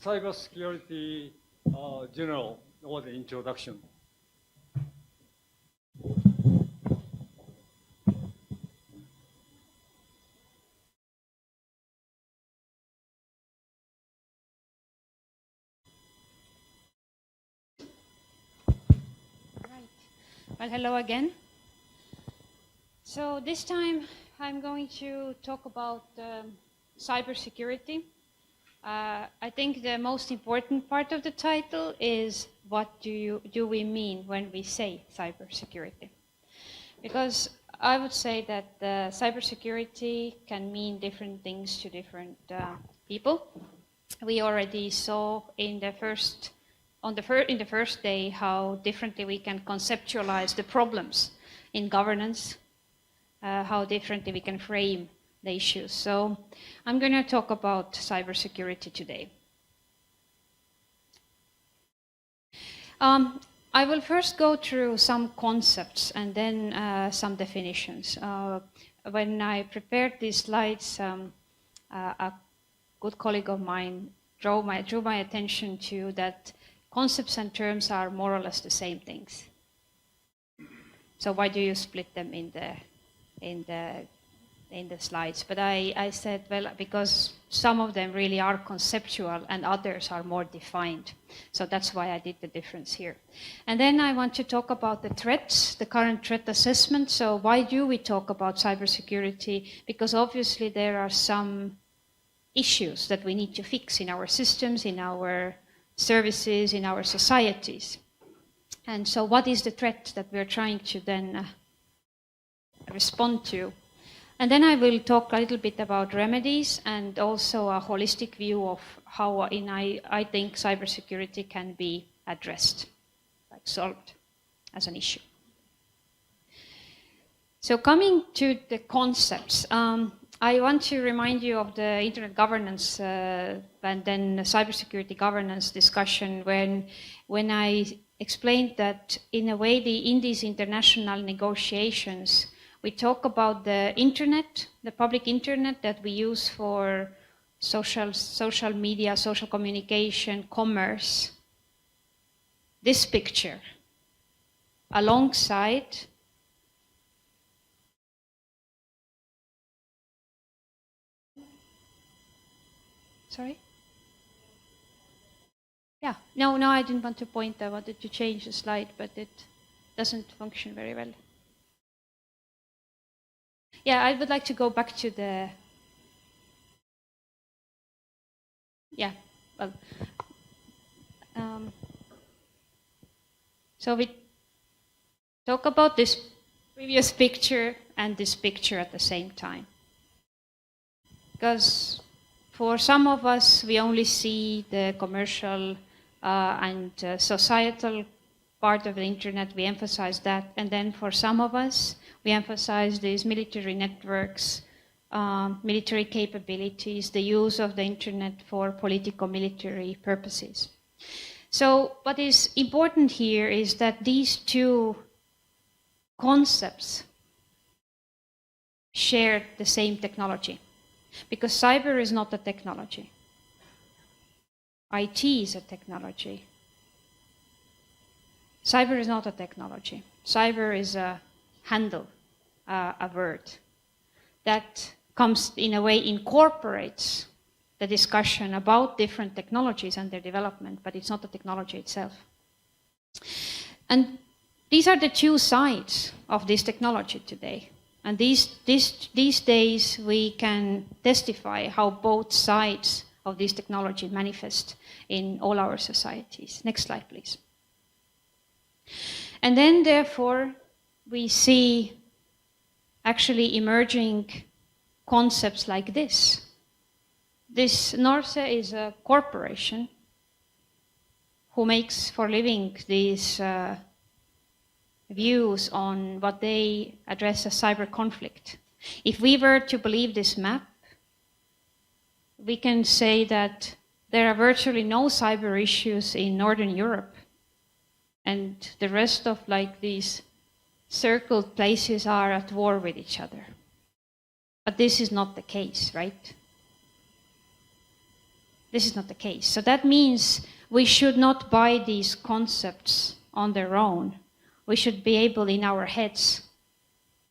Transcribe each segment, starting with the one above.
cybersecurity general or the introduction. Well, hello again. So this time I'm going to talk about cybersecurity. I think the most important part of the title is what do we mean when we say cybersecurity? Because I would say that cybersecurity can mean different things to different people. We already saw in the first day how differently we can conceptualize the problems in governance, how differently we can frame the issues. So I'm going to talk about cybersecurity today. I will first go through some concepts and then some definitions. When I prepared these slides, a good colleague of mine drew my attention to that concepts and terms are more or less the same things. So why do you split them in the slides? But I said, well, because some of them really are conceptual and others are more defined. So that's why I did the difference here. And then I want to talk about the threats, the current threat assessment. So why do we talk about cybersecurity? Because obviously there are some issues that we need to fix in our systems, in our services, in our societies. And so what is the threat that we're trying to then respond to? And then I will talk a little bit about remedies and also a holistic view of how I think cybersecurity can be addressed, like solved as an issue. So coming to the concepts, I want to remind you of the internet governance and then the cybersecurity governance discussion when I explained that in a way in these international negotiations, we talk about the internet, the public internet that we use for social media, social communication, commerce. This picture alongside sorry? Yeah, no, I didn't want to point. I wanted to change the slide, but it doesn't function very well. Yeah, I would like to go back to the, yeah, well, so we talk about this previous picture and this picture at the same time. Because for some of us, we only see the commercial and societal part of the internet, we emphasize that. And then for some of us, we emphasize these military networks, military capabilities, the use of the internet for politico-military purposes. So what is important here is that these two concepts share the same technology. Because cyber is not a technology. IT is a technology. Cyber is not a technology. Cyber is a handle, a word that comes in a way incorporates the discussion about different technologies and their development, but it's not the technology itself. And these are the two sides of this technology today. And these days we can testify how both sides of this technology manifest in all our societies. Next slide, please. And then, therefore, we see actually emerging concepts like this. This Norse is a corporation who makes for living these views on what they address as cyber conflict. If we were to believe this map, we can say that there are virtually no cyber issues in Northern Europe, and the rest of these circled places are at war with each other. But this is not the case, right? This is not the case. So that means we should not buy these concepts on their own. We should be able in our heads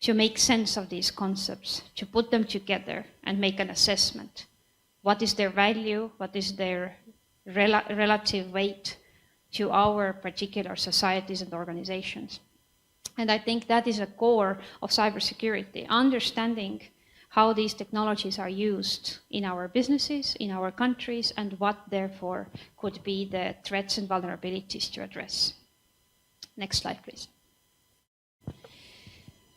to make sense of these concepts, to put them together and make an assessment. What is their value? What is their relative weight to our particular societies and organizations? And I think that is a core of cybersecurity, understanding how these technologies are used in our businesses, in our countries, and what therefore could be the threats and vulnerabilities to address. Next slide, please.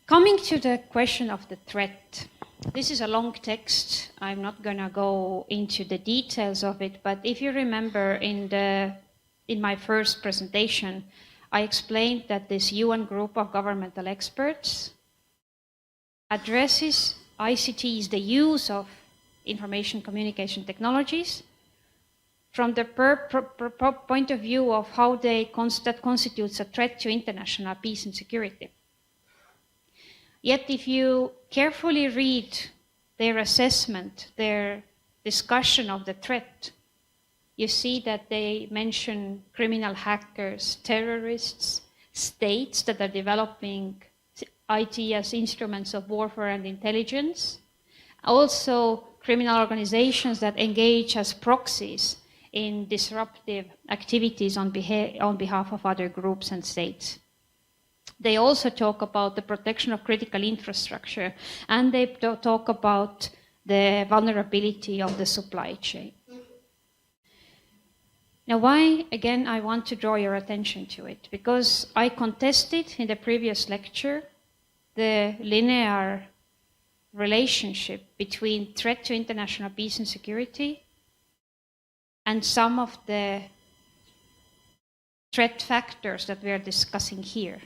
Coming to the question of the threat, this is a long text. I'm not going to go into the details of it, but if you remember in my first presentation, I explained that this UN group of governmental experts addresses ICTs, the use of information communication technologies, from the point of view of how that constitutes a threat to international peace and security. Yet if you carefully read their assessment, their discussion of the threat, you see that they mention criminal hackers, terrorists, states that are developing IT as instruments of warfare and intelligence, also criminal organizations that engage as proxies in disruptive activities on behalf of other groups and states. They also talk about the protection of critical infrastructure, and they talk about the vulnerability of the supply chain. Now, why, again, I want to draw your attention to it? Because I contested in the previous lecture the linear relationship between threat to international peace and security and some of the threat factors that we are discussing here.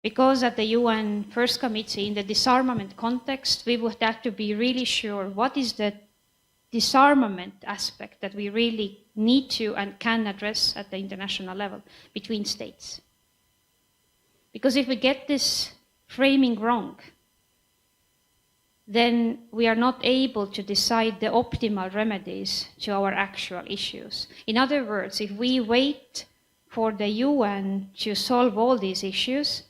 Because at the UN First Committee, in the disarmament context, we would have to be really sure what is the disarmament aspect that we really need to and can address at the international level between states. Because if we get this framing wrong, then we are not able to decide the optimal remedies to our actual issues. In other words, if we wait for the UN to solve all these issues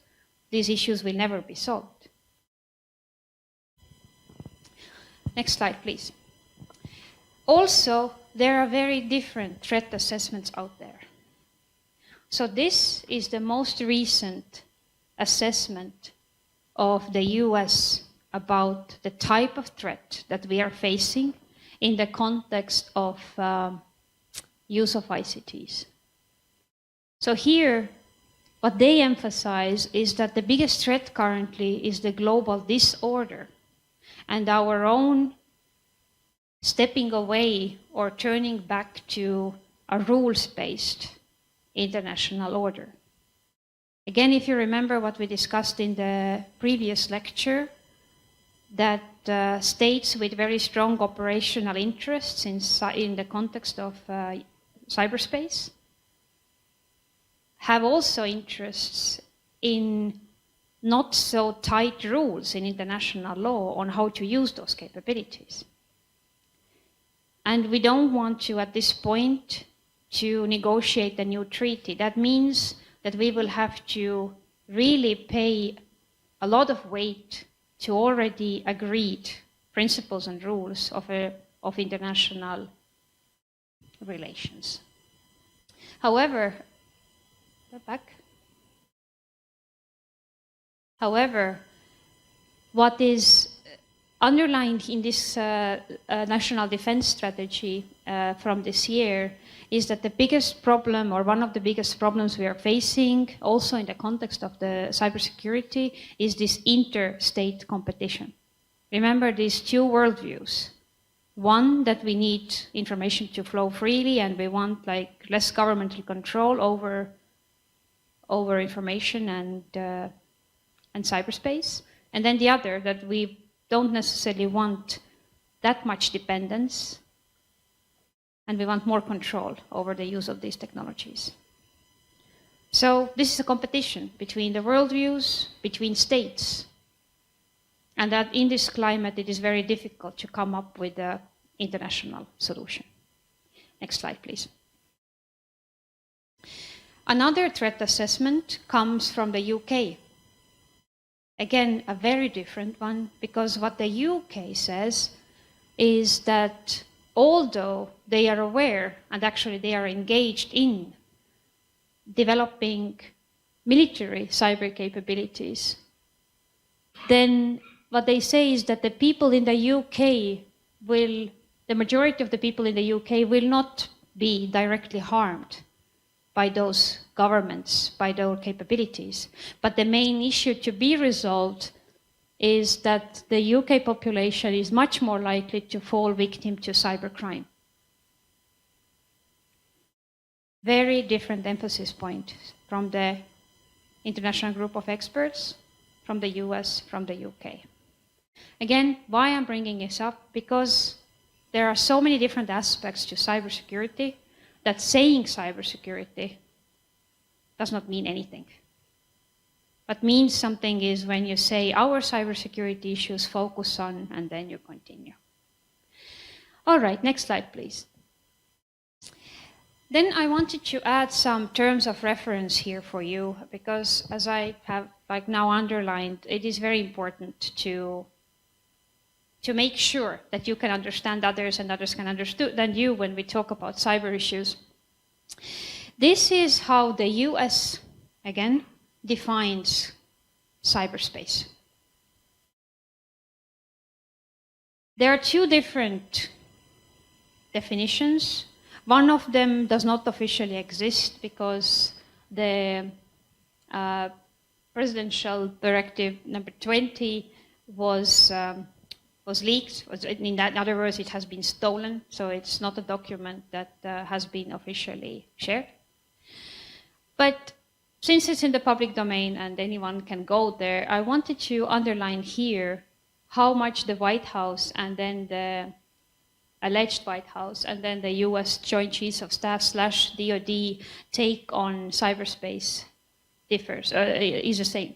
will never be solved. Next slide, please. Also, there are very different threat assessments out there. So this is the most recent assessment of the US about the type of threat that we are facing in the context of use of ICTs. So here, what they emphasize is that the biggest threat currently is the global disorder, and our own stepping away or turning back to a rules-based international order. Again, if you remember what we discussed in the previous lecture, that states with very strong operational interests in the context of cyberspace have also interests in not so tight rules in international law on how to use those capabilities. And we don't want to, at this point, to negotiate a new treaty. That means that we will have to really pay a lot of weight to already agreed principles and rules of international relations. However, what is underlined in this national defense strategy from this year is that the biggest problem, or one of the biggest problems we are facing, also in the context of the cybersecurity, is this interstate competition. Remember these two worldviews. One, that we need information to flow freely and we want less governmental control over information and cyberspace. And then the other, that we don't necessarily want that much dependence and we want more control over the use of these technologies. So this is a competition between the worldviews, between states. And that in this climate, it is very difficult to come up with an international solution. Next slide, please. Another threat assessment comes from the UK. Again, a very different one, because what the UK says is that although they are aware, and actually they are engaged in developing military cyber capabilities, then what they say is that the people in the UK the majority of the people in the UK will not be directly harmed by those governments, by their capabilities. But the main issue to be resolved is that the UK population is much more likely to fall victim to cybercrime. Very different emphasis point from the international group of experts, from the US, from the UK. Again, why I'm bringing this up? Because there are so many different aspects to cybersecurity that saying cybersecurity does not mean anything. What means something is when you say our cybersecurity issues focus on, and then you continue. All right, next slide, please. Then I wanted to add some terms of reference here for you, because as I have now underlined, it is very important to make sure that you can understand others and others can understand you when we talk about cyber issues. This is how the US, again, defines cyberspace. There are two different definitions. One of them does not officially exist because the presidential directive number 20 was leaked. In other words, it has been stolen, so it's not a document that has been officially shared. But since it's in the public domain and anyone can go there, I wanted to underline here how much the White House and then the alleged White House and then the US Joint Chiefs of Staff / DoD take on cyberspace is the same.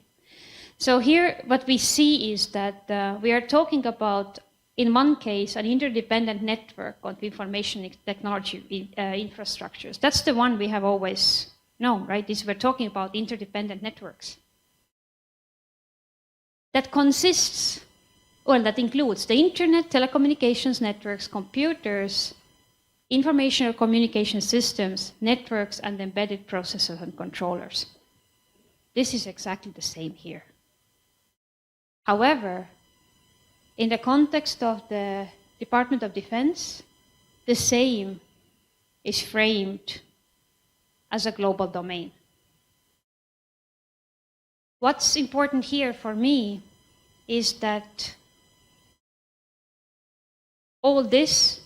So here what we see is that we are talking about, in one case, an interdependent network of information technology infrastructures. That's the one we have always known, right? We're talking about interdependent networks. That that includes the internet, telecommunications networks, computers, information or communication systems, networks, and embedded processors and controllers. This is exactly the same here. However, in the context of the Department of Defense, the same is framed as a global domain. What's important here for me is that all this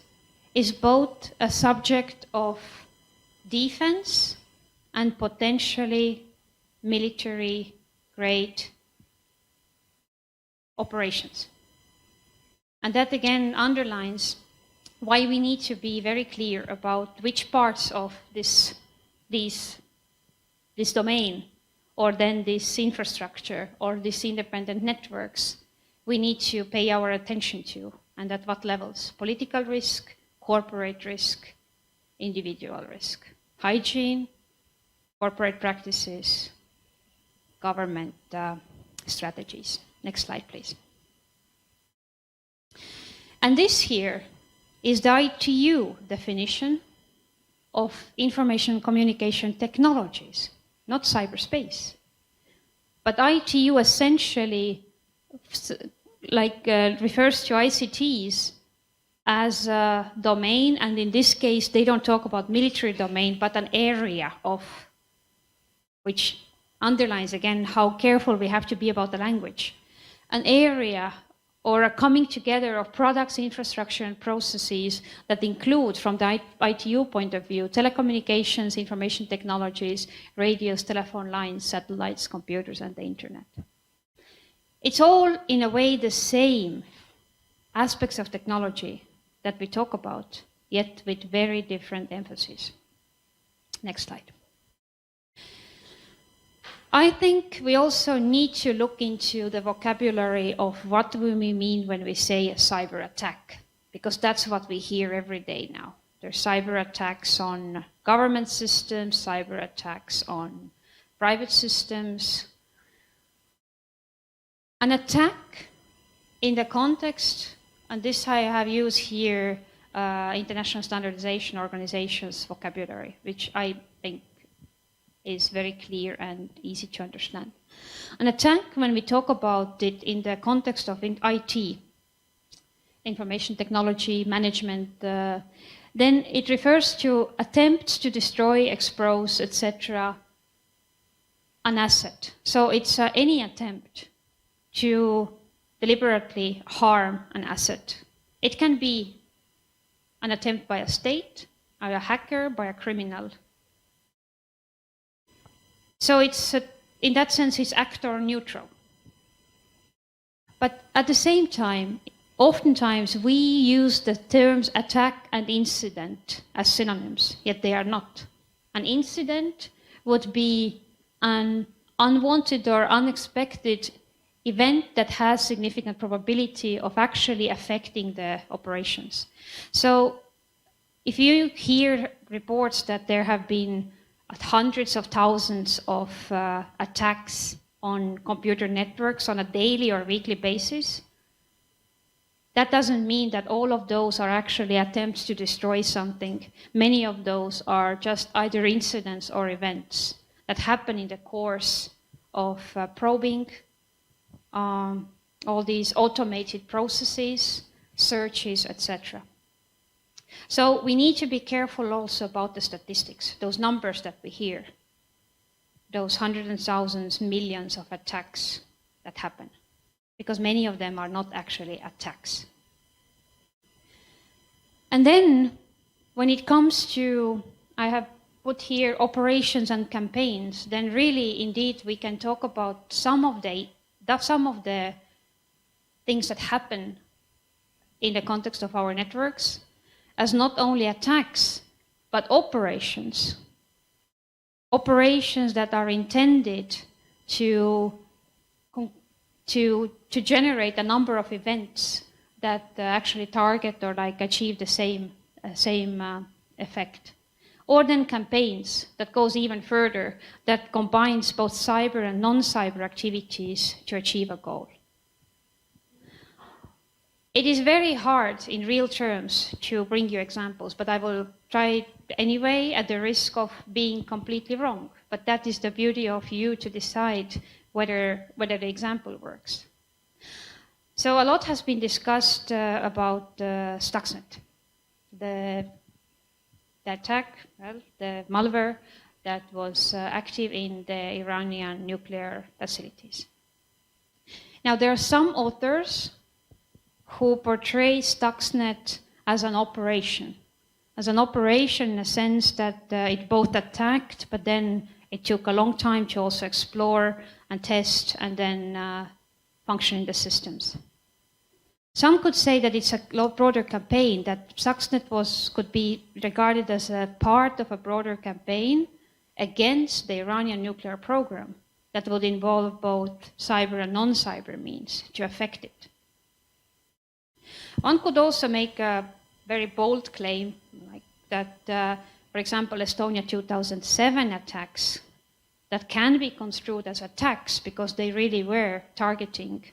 is both a subject of defense and potentially military-grade operations. And that again underlines why we need to be very clear about which parts of this domain, or then this infrastructure, or these independent networks, we need to pay our attention to, and at what levels: political risk, corporate risk, individual risk, hygiene, corporate practices, government strategies. Next slide, please. And this here is the ITU definition of information communication technologies, not cyberspace. But ITU essentially refers to ICTs as a domain, and in this case they don't talk about military domain, but an area of, which underlines again how careful we have to be about the language. An area or a coming together of products, infrastructure, and processes that include, from the ITU point of view, telecommunications, information technologies, radios, telephone lines, satellites, computers, and the internet. It's all, in a way, the same aspects of technology that we talk about, yet with very different emphasis. Next slide. I think we also need to look into the vocabulary of what do we mean when we say a cyber attack, because that's what we hear every day now. There's cyber attacks on government systems, cyber attacks on private systems. An attack in the context, and this I have used here, International Standardization Organization's vocabulary, which I think is very clear and easy to understand. An attack, when we talk about it in the context of IT, information technology management, then it refers to attempts to destroy, expose, etc., an asset. So it's any attempt to deliberately harm an asset. It can be an attempt by a state, by a hacker, by a criminal. So it's, in that sense, it's actor neutral. But at the same time, oftentimes we use the terms attack and incident as synonyms, yet they are not. An incident would be an unwanted or unexpected event that has significant probability of actually affecting the operations. So if you hear reports that there have been hundreds of thousands of attacks on computer networks on a daily or weekly basis, that doesn't mean that all of those are actually attempts to destroy something. Many of those are just either incidents or events that happen in the course of probing all these automated processes, searches, etc. So we need to be careful also about the statistics, those numbers that we hear, those hundreds of thousands, millions of attacks that happen, because many of them are not actually attacks. And then when it comes to, I have put here operations and campaigns, then really indeed we can talk about some of the things that happen in the context of our networks as not only attacks, but operations. Operations that are intended to generate a number of events that actually target or achieve the same effect. Or then campaigns that goes even further, that combines both cyber and non-cyber activities to achieve a goal. It is very hard in real terms to bring you examples, but I will try anyway at the risk of being completely wrong. But that is the beauty of you to decide whether the example works. So a lot has been discussed about Stuxnet, the attack, the malware that was active in the Iranian nuclear facilities. Now there are some authors who portray Stuxnet as an operation in the sense that it both attacked, but then it took a long time to also explore and test and then function in the systems. Some could say that it's a broader campaign, that Stuxnet could be regarded as a part of a broader campaign against the Iranian nuclear program that would involve both cyber and non-cyber means to affect it. One could also make a very bold claim like that, for example, Estonia 2007 attacks that can be construed as attacks because they really were targeting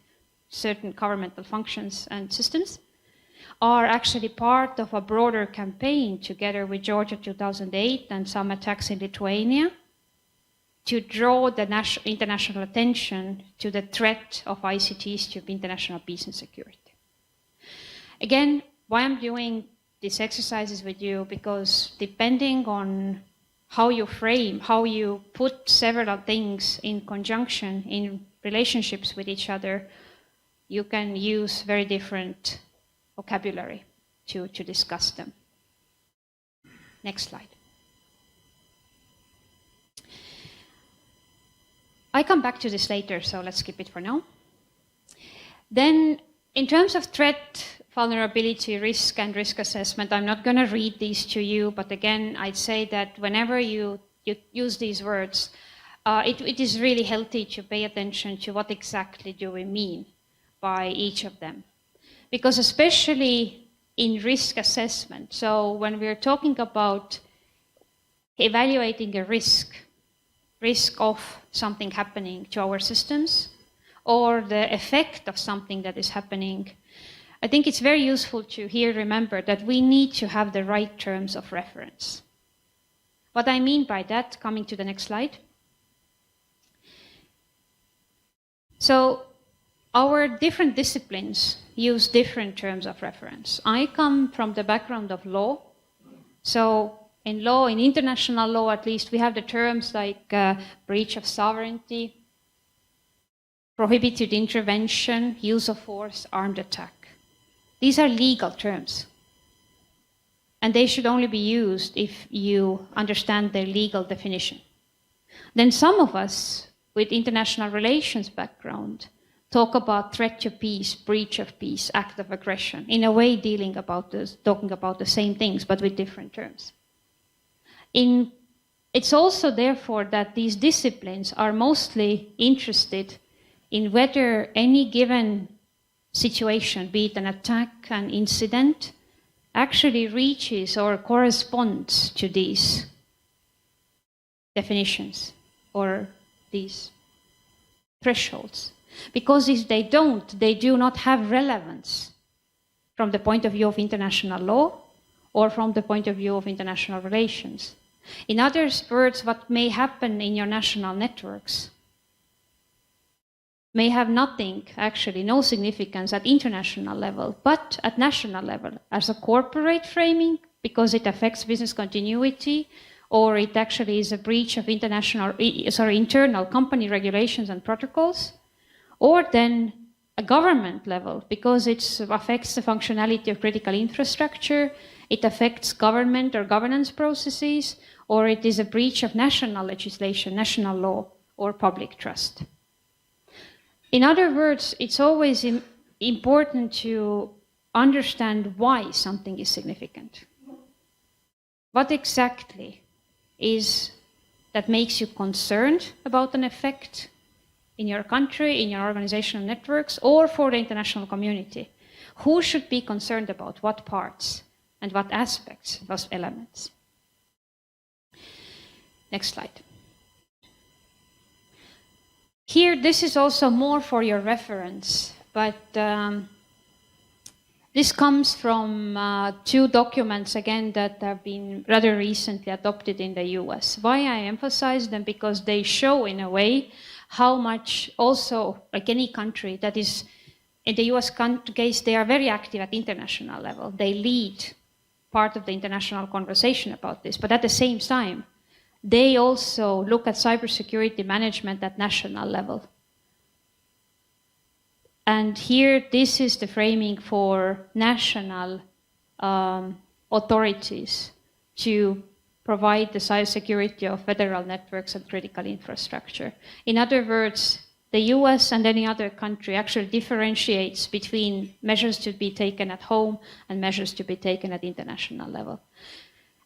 certain governmental functions and systems, are actually part of a broader campaign together with Georgia 2008 and some attacks in Lithuania to draw the international attention to the threat of ICTs to international peace and security. Again, why I'm doing these exercises with you, because depending on how you frame, how you put several things in conjunction, in relationships with each other, you can use very different vocabulary to discuss them. Next slide. I come back to this later, so let's skip it for now. Then, in terms of threat, vulnerability, risk, and risk assessment, I'm not going to read these to you, but again, I'd say that whenever you use these words, it is really healthy to pay attention to what exactly do we mean by each of them. Because especially in risk assessment. So when we're talking about evaluating a risk of something happening to our systems, or the effect of something that is happening, I think it's very useful to here remember that we need to have the right terms of reference. What I mean by that, coming to the next slide. So our different disciplines use different terms of reference. I come from the background of law. So in law, in international law at least, we have the terms like breach of sovereignty, prohibited intervention, use of force, armed attack. These are legal terms. And they should only be used if you understand their legal definition. Then some of us with international relations background talk about threat to peace, breach of peace, act of aggression, in a way talking about the same things, but with different terms. It's also therefore that these disciplines are mostly interested in whether any given situation, be it an attack, an incident, actually reaches or corresponds to these definitions or these thresholds. Because if they don't, they do not have relevance from the point of view of international law or from the point of view of international relations. In other words, what may happen in your national networks may have nothing, actually, no significance at international level, but at national level, as a corporate framing, because it affects business continuity, or it actually is a breach of internal company regulations and protocols, or then a government level, because it affects the functionality of critical infrastructure, it affects government or governance processes, or it is a breach of national legislation, national law, or public trust. In other words, it's always important to understand why something is significant. What exactly is that makes you concerned about an effect in your country, in your organizational networks, or for the international community? Who should be concerned about what parts and what aspects, those elements? Next slide. Here, this is also more for your reference, but this comes from two documents, again, that have been rather recently adopted in the US. Why I emphasize them? Because they show, in a way, how much also, like any country that is, in the US case, they are very active at international level. They lead part of the international conversation about this, but at the same time, they also look at cybersecurity management at national level. And here, this is the framing for national authorities to provide the cybersecurity of federal networks and critical infrastructure. In other words, the US and any other country actually differentiates between measures to be taken at home and measures to be taken at international level.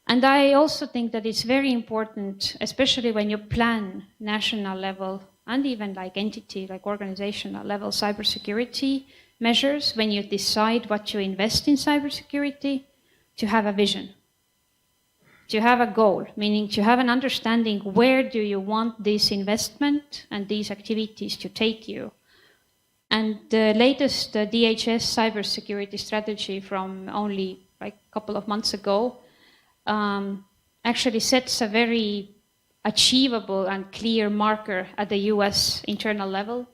And I also think that it's very important, especially when you plan national level and even like entity, like organizational level cybersecurity measures, when you decide what to invest in cybersecurity, to have a vision, to have a goal, meaning to have an understanding where do you want this investment and these activities to take you. And the latest DHS cybersecurity strategy from only like a couple of months ago actually sets a very achievable and clear marker at the US internal level,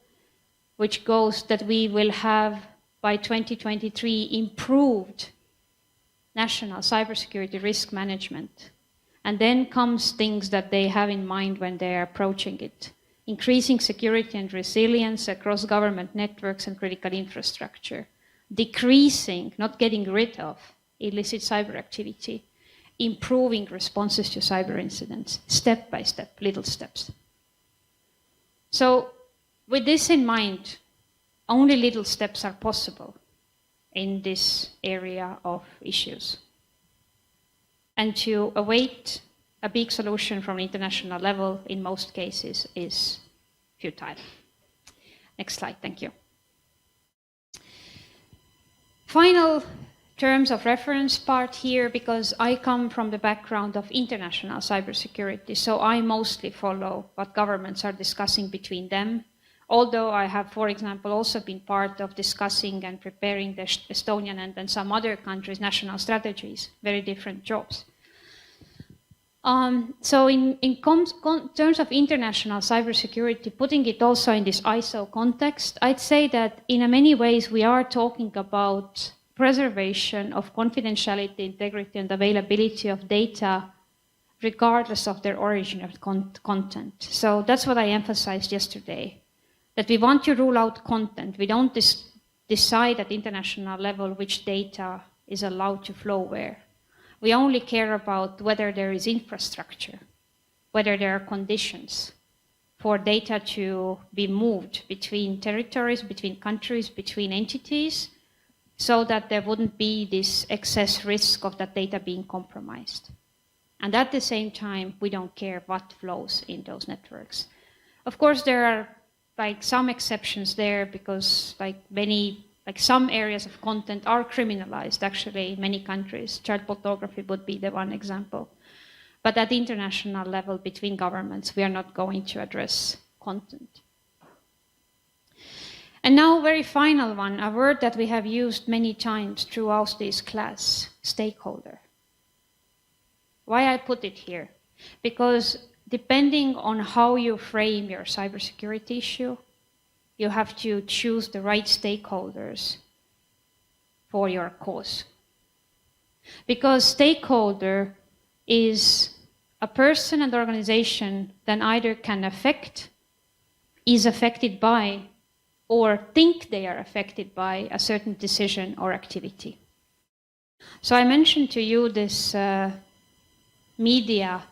which goes that we will have by 2023 improved national cybersecurity risk management. And then comes things that they have in mind when they are approaching it. Increasing security and resilience across government networks and critical infrastructure. Decreasing, not getting rid of, illicit cyber activity. Improving responses to cyber incidents, step by step, little steps. So with this in mind, only little steps are possible in this area of issues. And to await a big solution from international level in most cases is futile. Next slide, thank you. Final terms of reference part here, because I come from the background of international cybersecurity, so I mostly follow what governments are discussing between them. Although I have, for example, also been part of discussing and preparing the Estonian and some other countries' national strategies, very different jobs. So in terms of international cybersecurity, putting it also in this ISO context, I'd say that in many ways we are talking about preservation of confidentiality, integrity, and availability of data regardless of their origin of content. So that's what I emphasized yesterday, that we want to rule out content. We don't decide at international level which data is allowed to flow where. We only care about whether there is infrastructure, whether there are conditions for data to be moved between territories, between countries, between entities, so that there wouldn't be this excess risk of that data being compromised. And at the same time, we don't care what flows in those networks. Of course, there are some exceptions there, because some areas of content are criminalized, actually, in many countries. Child pornography would be the one example. But at the international level, between governments, we are not going to address content. And now, very final one, a word that we have used many times throughout this class, stakeholder. Why I put it here? Because depending on how you frame your cybersecurity issue, you have to choose the right stakeholders for your cause. Because stakeholder is a person and organization that either can affect, is affected by, or think they are affected by a certain decision or activity. So I mentioned to you this media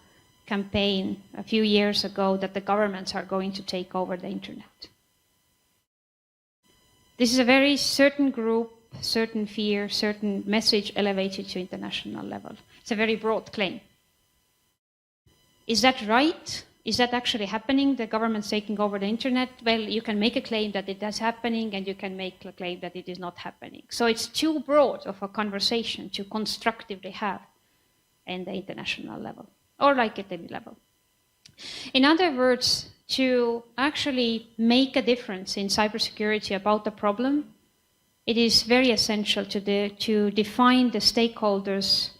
campaign a few years ago that the governments are going to take over the internet. This is a very certain group, certain fear, certain message elevated to international level. It's a very broad claim. Is that right? Is that actually happening, the government's taking over the internet? Well, you can make a claim that it is happening, and you can make a claim that it is not happening. So it's too broad of a conversation to constructively have in the international level, or like at any level. In other words, to actually make a difference in cybersecurity about the problem, it is very essential to define the stakeholders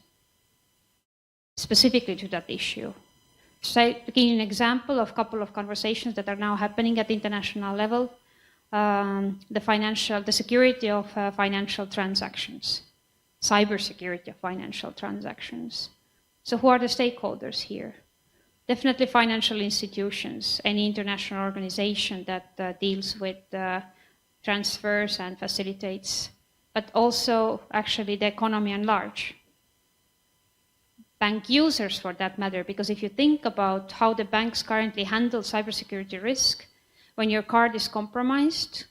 specifically to that issue. So, giving an example of a couple of conversations that are now happening at the international level, the security of financial transactions, cybersecurity of financial transactions. So who are the stakeholders here? Definitely financial institutions, any international organization that deals with transfers and facilitates, but also actually the economy at large. Bank users, for that matter, because if you think about how the banks currently handle cybersecurity risk, when your card is compromised,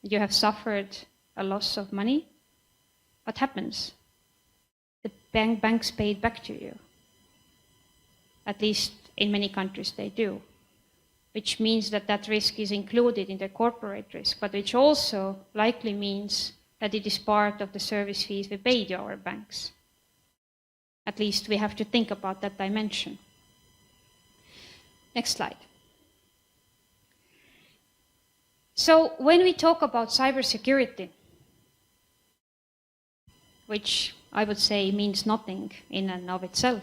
you have suffered a loss of money, what happens? The banks pay it back to you. At least in many countries they do, which means that that risk is included in the corporate risk, but which also likely means that it is part of the service fees we pay to our banks. At least we have to think about that dimension. Next slide. So when we talk about cybersecurity, which I would say means nothing in and of itself,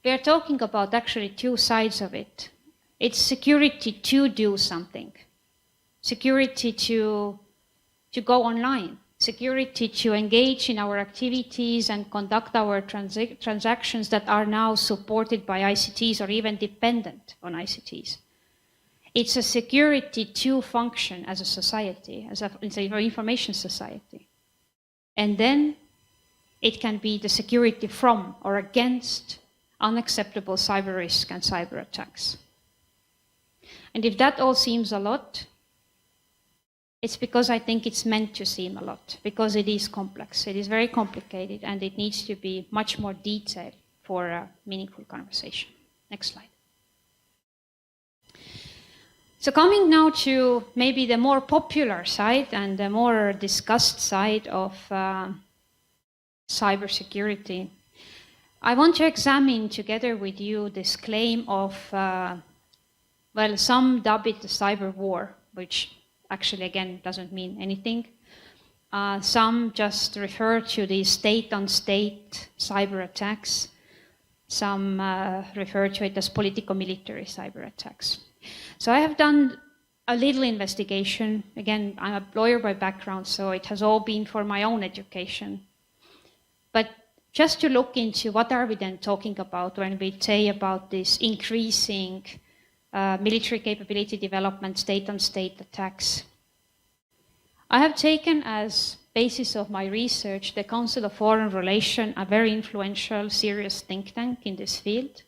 we are talking about actually two sides of it. It's security to do something, security to go online, security to engage in our activities and conduct our transactions that are now supported by ICTs or even dependent on ICTs. It's a security to function as a society, as an information society. And then it can be the security from or against unacceptable cyber risk and cyber attacks. And if that all seems a lot, it's because I think it's meant to seem a lot, because it is complex, it is very complicated, and it needs to be much more detailed for a meaningful conversation. Next slide. So coming now to maybe the more popular side and the more discussed side of cybersecurity, I want to examine together with you this claim of, well, some dub it the cyber war, which actually, again, doesn't mean anything. Some just refer to the state-on-state cyber attacks. Some refer to it as politico-military cyber attacks. So I have done a little investigation. Again, I'm a lawyer by background, so it has all been for my own education. But just to look into what are we then talking about when we say about this increasing military capability development, state-on-state attacks. I have taken as basis of my research the Council of Foreign Relations, a very influential, serious think tank in this field,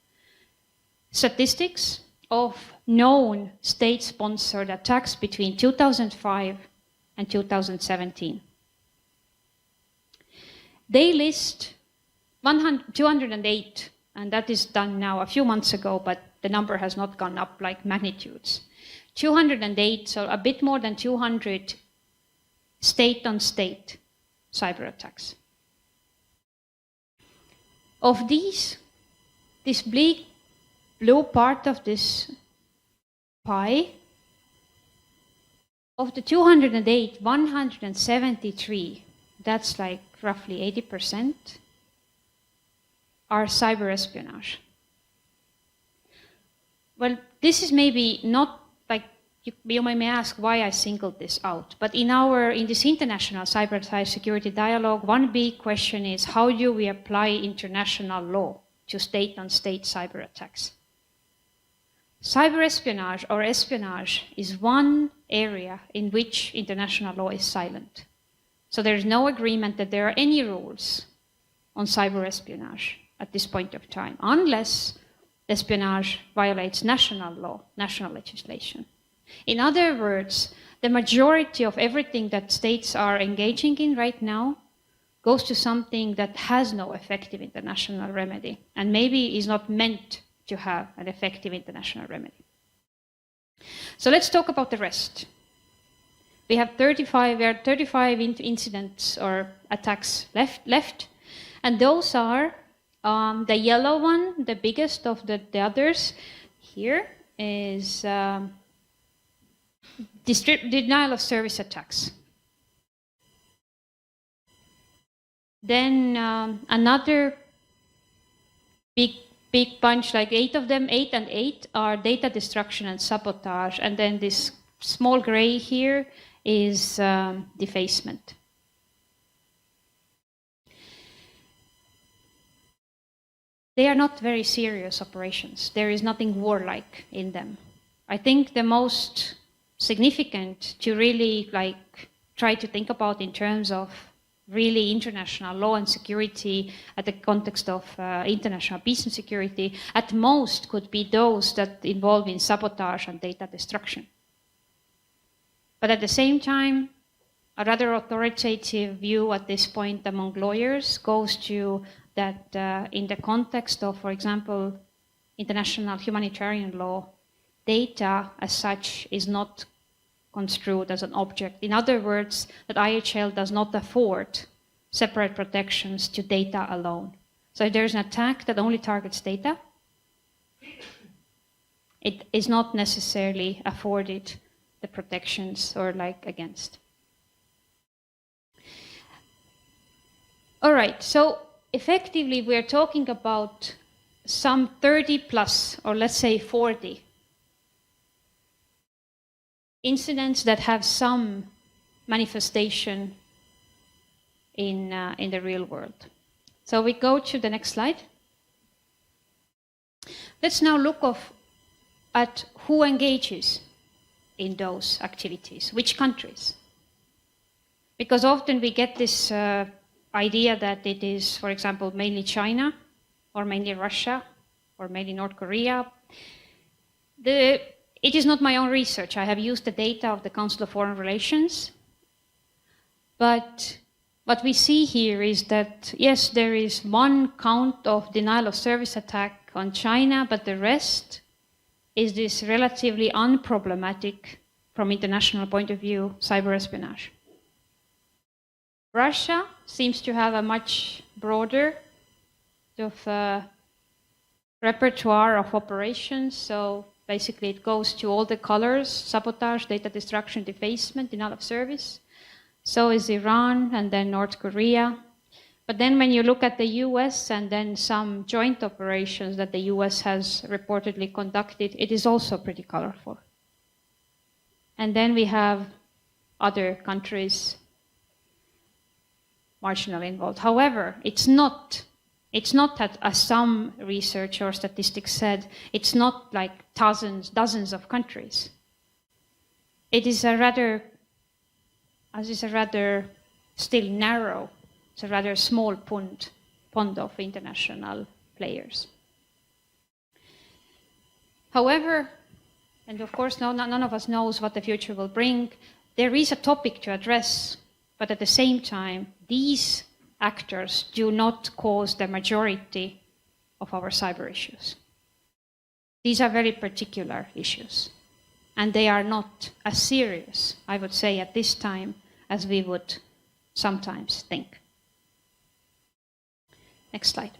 statistics of known state-sponsored attacks between 2005 and 2017. They list 208, and that is done now a few months ago, but the number has not gone up like magnitudes. 208, so a bit more than 200 state-on-state cyber attacks. Of these, this blue part of this pie, of the 208, 173, that's like roughly 80%, are cyber espionage. Well, this is maybe not like, you may ask why I singled this out, but in this international cybersecurity dialogue, one big question is how do we apply international law to state-on-state cyber attacks? Cyber espionage or espionage is one area in which international law is silent. So there is no agreement that there are any rules on cyber espionage at this point of time, unless espionage violates national law, national legislation. In other words, the majority of everything that states are engaging in right now goes to something that has no effective international remedy, and maybe is not meant to have an effective international remedy. So let's talk about the rest. We have 35 incidents or attacks left, and those are the yellow one, the biggest of the others here, is denial of service attacks. Then another big bunch, like 8 of them, 8 and 8, are data destruction and sabotage. And then this small gray here is defacement. They are not very serious operations. There is nothing warlike in them. I think the most significant to really try to think about in terms of really international law and security at the context of international peace and security, at most could be those that involve in sabotage and data destruction. But at the same time, a rather authoritative view at this point among lawyers goes to that in the context of, for example, international humanitarian law, data as such is not construed as an object. In other words, that IHL does not afford separate protections to data alone. So if there's an attack that only targets data, it is not necessarily afforded the protections or against. All right, so effectively we're talking about some 30 plus, or let's say 40 incidents that have some manifestation in the real world. So we go to the next slide. Let's now look at who engages in those activities, which countries. Because often we get this idea that it is, for example, mainly China, or mainly Russia, or mainly North Korea. It is not my own research. I have used the data of the Council of Foreign Relations. But what we see here is that, yes, there is one count of denial of service attack on China, but the rest is this relatively unproblematic, from international point of view, cyber espionage. Russia, seems to have a much broader repertoire of operations. So basically it goes to all the colors: sabotage, data destruction, defacement, denial of service. So is Iran and then North Korea. But then when you look at the US and then some joint operations that the US has reportedly conducted, it is also pretty colorful. And then we have other countries marginally involved. However, it's not that, as some research or statistics said, it's not like dozens of countries. It is a rather still narrow, it's a rather small pond of international players. However, and of course none of us knows what the future will bring, there is a topic to address, but at the same time, these actors do not cause the majority of our cyber issues. These are very particular issues, and they are not as serious, I would say, at this time as we would sometimes think. Next slide.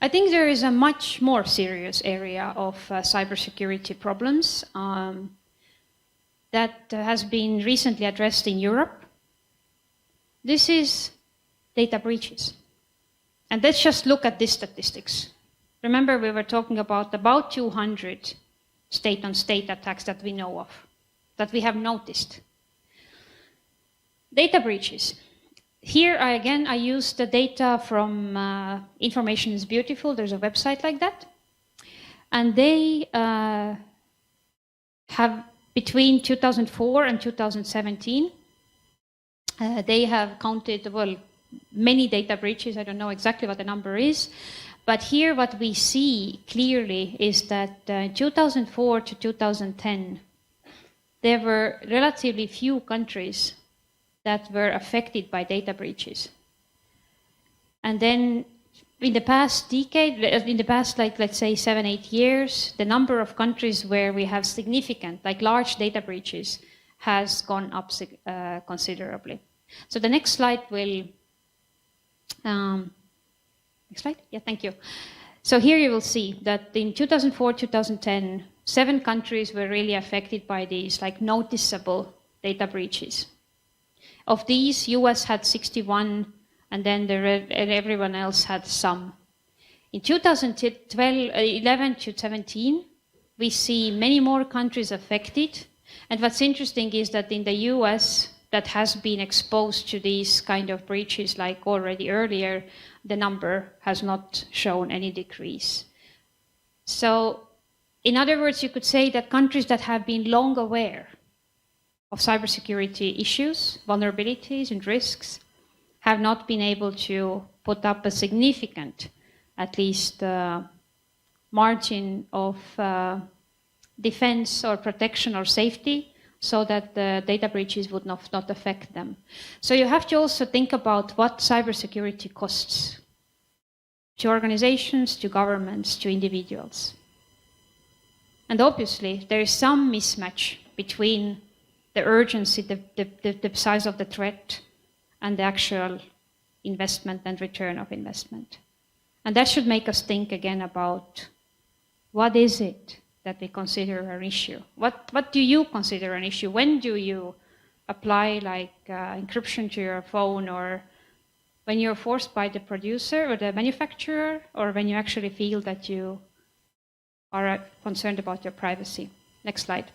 I think there is a much more serious area of cybersecurity problems that has been recently addressed in Europe. This is data breaches. And let's just look at these statistics. Remember, we were talking about 200 state-on-state attacks that we know of, that we have noticed. Data breaches. Here, I use the data from Information is Beautiful. There's a website like that. And they have, between 2004 and 2017, they have counted, well, many data breaches. I don't know exactly what the number is. But here what we see clearly is that 2004 to 2010, there were relatively few countries that were affected by data breaches. And then in the past decade, like let's say 7-8 years, the number of countries where we have significant, like large data breaches has gone up considerably. So the next slide will, next slide? Yeah, thank you. So here you will see that in 2004, 2010, 7 countries were really affected by these like noticeable data breaches. Of these, US had 61, and then everyone else had some. In 2011 to 17, we see many more countries affected. And what's interesting is that in the US, that has been exposed to these kind of breaches like already earlier, the number has not shown any decrease. So, in other words, you could say that countries that have been long aware of cybersecurity issues, vulnerabilities, and risks have not been able to put up a significant, at least, margin of defense or protection or safety so that the data breaches would not affect them. So you have to also think about what cybersecurity costs to organizations, to governments, to individuals. And obviously, there is some mismatch between the urgency, the size of the threat, and the actual investment and return of investment. And that should make us think again about what is it that we consider an issue? What do you consider an issue? When do you apply like encryption to your phone, or when you're forced by the producer or the manufacturer, or when you actually feel that you are concerned about your privacy? Next slide.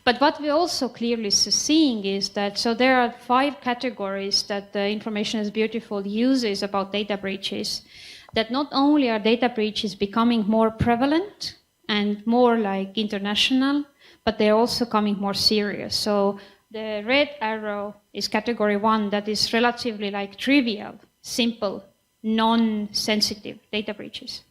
But what we're also clearly seeing is that, so there are 5 categories that the Information is Beautiful uses about data breaches, that not only are data breaches becoming more prevalent and more like international, but they're also becoming more serious. So the red arrow is category 1, that is relatively like trivial, simple, non-sensitive data breaches.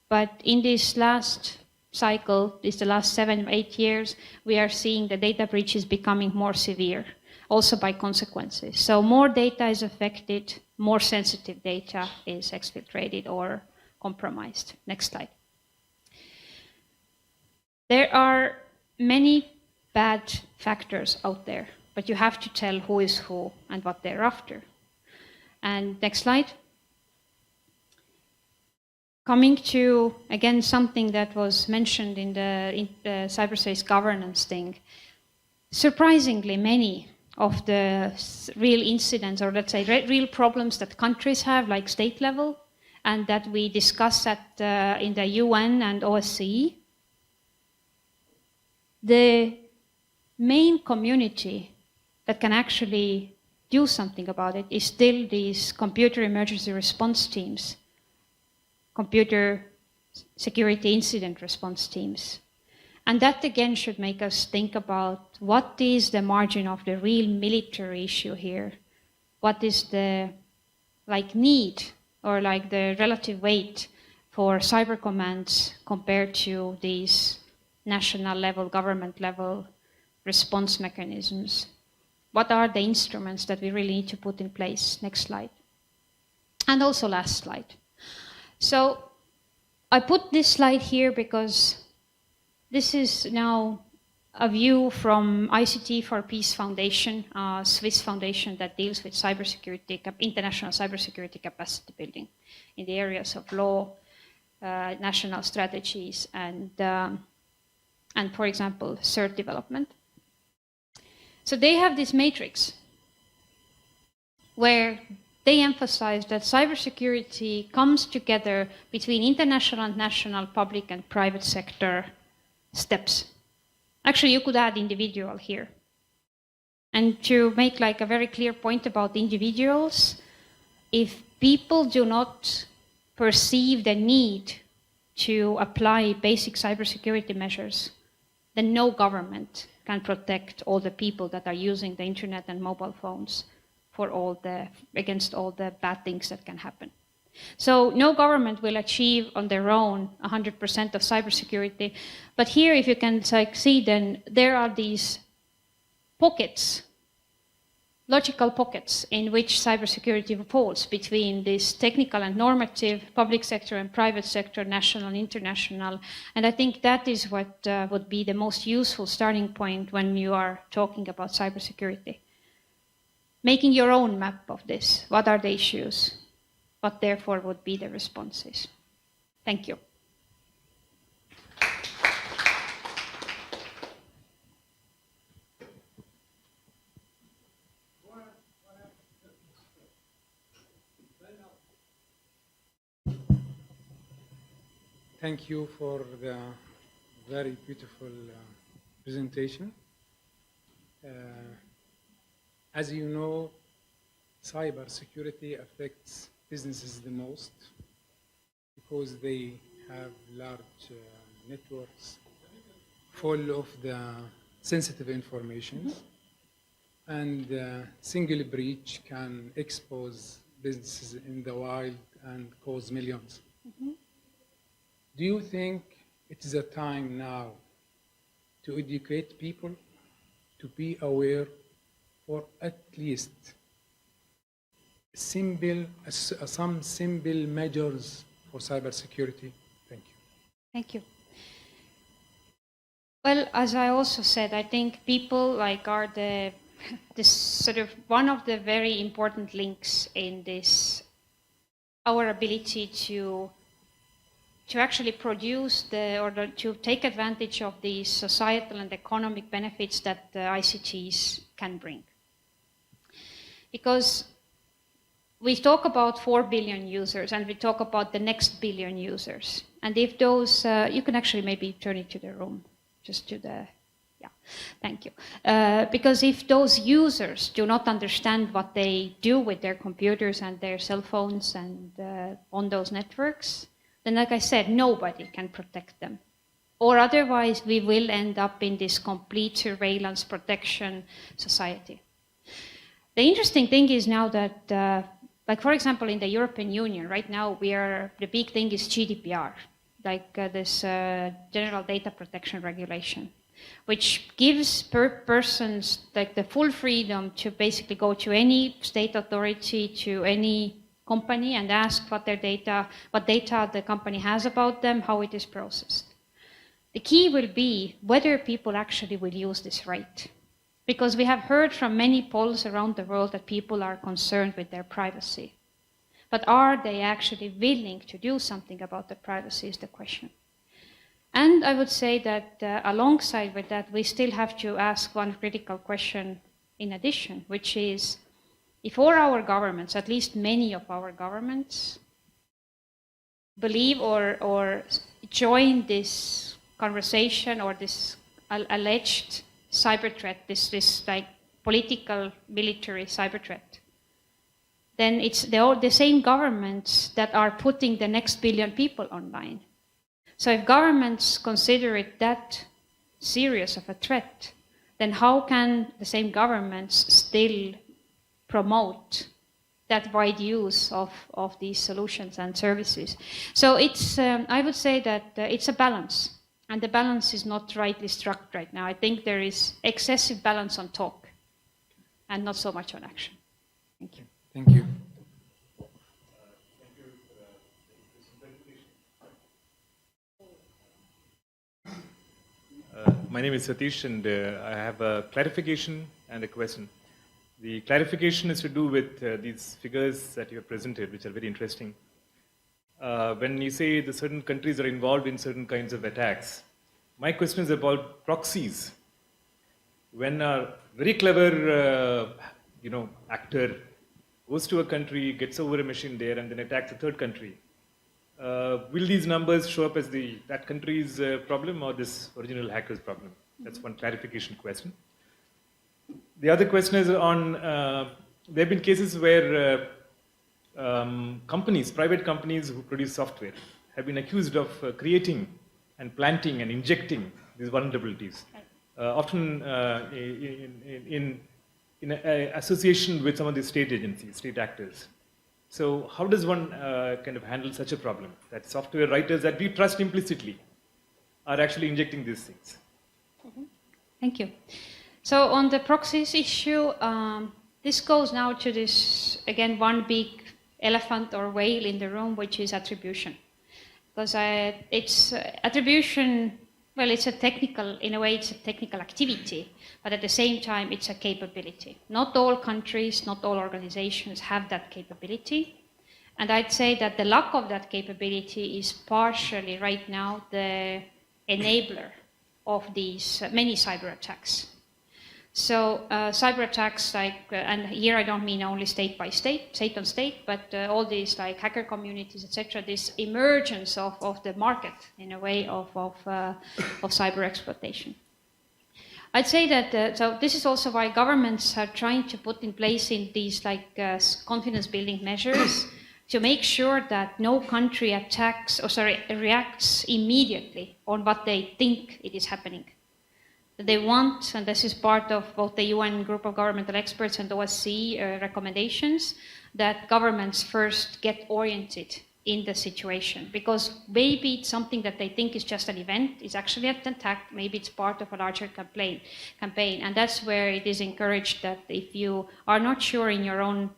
But in this last cycle, the last 7-8 years, we are seeing the data breaches becoming more severe, also by consequences. So more data is affected, more sensitive data is exfiltrated or compromised. Next slide. There are many bad factors out there but you have to tell who is who and what they're after. And next slide. Coming to, again, something that was mentioned in the cyberspace governance thing. Surprisingly, many of the real incidents, or let's say real problems that countries have, like state level, and that we discuss in the UN and OSCE, the main community that can actually do something about it is still these computer emergency response teams, computer security incident response teams. And that again should make us think about what is the margin of the real military issue here? What is the need or the relative weight for cyber commands compared to these national level, government level response mechanisms? What are the instruments that we really need to put in place? Next slide. And also last slide. So I put this slide here because this is now a view from ICT for Peace Foundation, a Swiss foundation that deals with cybersecurity, international cybersecurity capacity building in the areas of law, national strategies, and for example, CERT development. So they have this matrix where they emphasize that cybersecurity comes together between international and national, public and private sector steps. Actually, you could add individual here. And to make a very clear point about individuals, if people do not perceive the need to apply basic cybersecurity measures, then no government can protect all the people that are using the internet and mobile phones against all the bad things that can happen. So no government will achieve on their own 100% of cybersecurity. But here, if you can see, then there are these pockets, logical pockets, in which cybersecurity falls between this technical and normative, public sector and private sector, national and international. And I think that is what would be the most useful starting point when you are talking about cybersecurity. Making your own map of this. What are the issues? What therefore would be the responses? Thank you. Thank you for the very beautiful presentation. As you know, cybersecurity affects businesses the most because they have large networks full of the sensitive information, and single breach can expose businesses in the wild and cause millions. Do you think it is a time now to educate people to be aware, or at least some simple measures for cybersecurity? Thank you. Thank you. Well, as I also said, I think people are this sort of one of the very important links in this, our ability to actually produce to take advantage of the societal and economic benefits that the ICTs can bring. Because we talk about 4 billion users and we talk about the next billion users. And if those, you can actually maybe turn it to the room, just to the, yeah, thank you. Because if those users do not understand what they do with their computers and their cell phones and on those networks, then like I said, nobody can protect them. Or otherwise we will end up in this complete surveillance protection society. The interesting thing is now that, for example, in the European Union, right now the big thing is GDPR, this General Data Protection Regulation, which gives persons the full freedom to basically go to any state authority, to any company and ask what data the company has about them, how it is processed. The key will be whether people actually will use this right. Because we have heard from many polls around the world that people are concerned with their privacy. But are they actually willing to do something about the privacy is the question. And I would say that alongside with that, we still have to ask one critical question in addition, which is, if all our governments, at least many of our governments, believe or join this conversation or this alleged cyber threat, this like political, military cyber threat, then it's the same governments that are putting the next billion people online. So if governments consider it that serious of a threat, then how can the same governments still promote that wide use of these solutions and services? So it's, I would say that it's a balance, and the balance is not rightly struck right now. I think there is excessive balance on talk and not so much on action. Thank you. Thank you. My name is Satish, and I have a clarification and a question. The clarification is to do with these figures that you have presented, which are very interesting. When you say that certain countries are involved in certain kinds of attacks, my question is about proxies. When a very clever actor goes to a country, gets over a machine there, and then attacks a third country, will these numbers show up as that country's problem or this original hacker's problem? That's one clarification question. The other question is on, there have been cases where companies, private companies who produce software have been accused of creating and planting and injecting these vulnerabilities, often in association with some of the state agencies, state actors. So how does one kind of handle such a problem, that software writers that we trust implicitly are actually injecting these things? Thank you. So on the proxies issue, this goes now to this, again, one big elephant or whale in the room, which is attribution. Because it's attribution, well, it's a technical, in a way, it's a technical activity, but at the same time, it's a capability. Not all countries, not all organizations have that capability. And I'd say that the lack of that capability is partially right now the enabler of these many cyber attacks. So cyber attacks, and here I don't mean only state by state, state on state, but all these like hacker communities, etc. This emergence of the market in a way of cyber exploitation. I'd say that so this is also why governments are trying to put in place in these confidence building measures to make sure that no country reacts immediately on what they think it is happening. They want, and this is part of both the UN group of governmental experts and OSCE recommendations, that governments first get oriented in the situation, because maybe it's something that they think is just an event, it's actually an attack, maybe it's part of a larger campaign, and that's where it is encouraged that if you are not sure in your own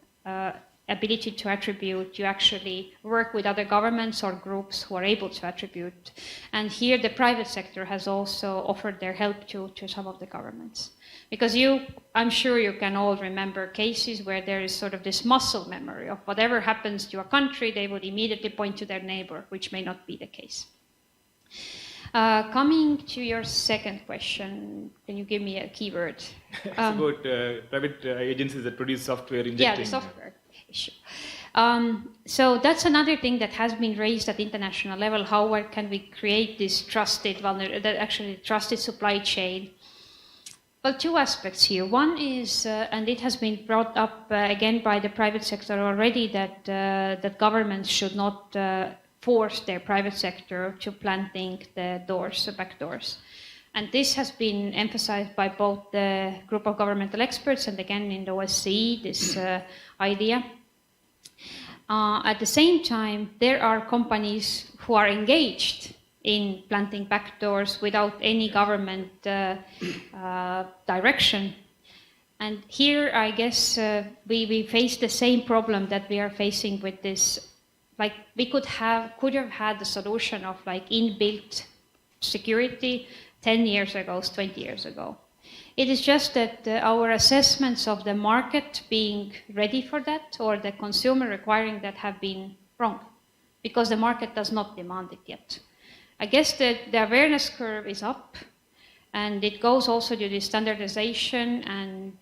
ability to attribute, you actually work with other governments or groups who are able to attribute. And here the private sector has also offered their help to some of the governments. Because I'm sure you can all remember cases where there is sort of this muscle memory of whatever happens to a country, they would immediately point to their neighbor, which may not be the case. Coming to your second question, can you give me a keyword? It's about private agencies that produce software injecting. Yeah, the software issue. So that's another thing that has been raised at international level. How can we create this trusted supply chain? Well, two aspects here. One is, and it has been brought up again by the private sector already, that governments should not force their private sector to planting the back doors. And this has been emphasized by both the group of governmental experts and again in the OSCE, this idea. At the same time, there are companies who are engaged in planting backdoors without any government direction. And here, I guess, we face the same problem that we are facing with this. Like, we could have had the solution of like inbuilt security 10 years ago, 20 years ago. It is just that our assessments of the market being ready for that or the consumer requiring that have been wrong because the market does not demand it yet. I guess that the awareness curve is up, and it goes also to the standardization and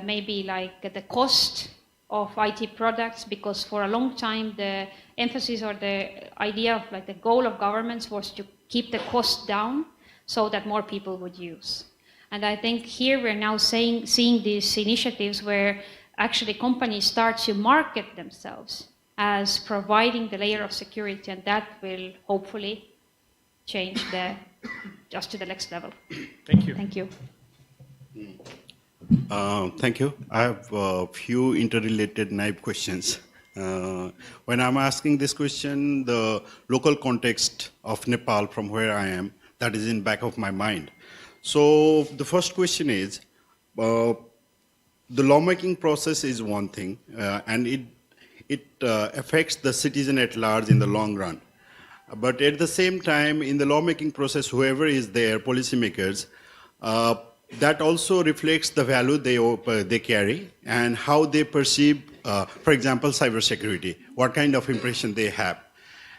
maybe like the cost of IT products, because for a long time the emphasis or the idea of like the goal of governments was to keep the cost down so that more people would use. And I think here we're now seeing these initiatives where actually companies start to market themselves as providing the layer of security, and that will hopefully change just to the next level. Thank you. Thank you. Thank you. I have a few interrelated naive questions. When I'm asking this question, the local context of Nepal from where I am, that is in back of my mind. So the first question is, the lawmaking process is one thing, and it affects the citizen at large in the long run. But at the same time, in the lawmaking process, whoever is there, policymakers, that also reflects the value they carry and how they perceive, for example, cybersecurity, what kind of impression they have.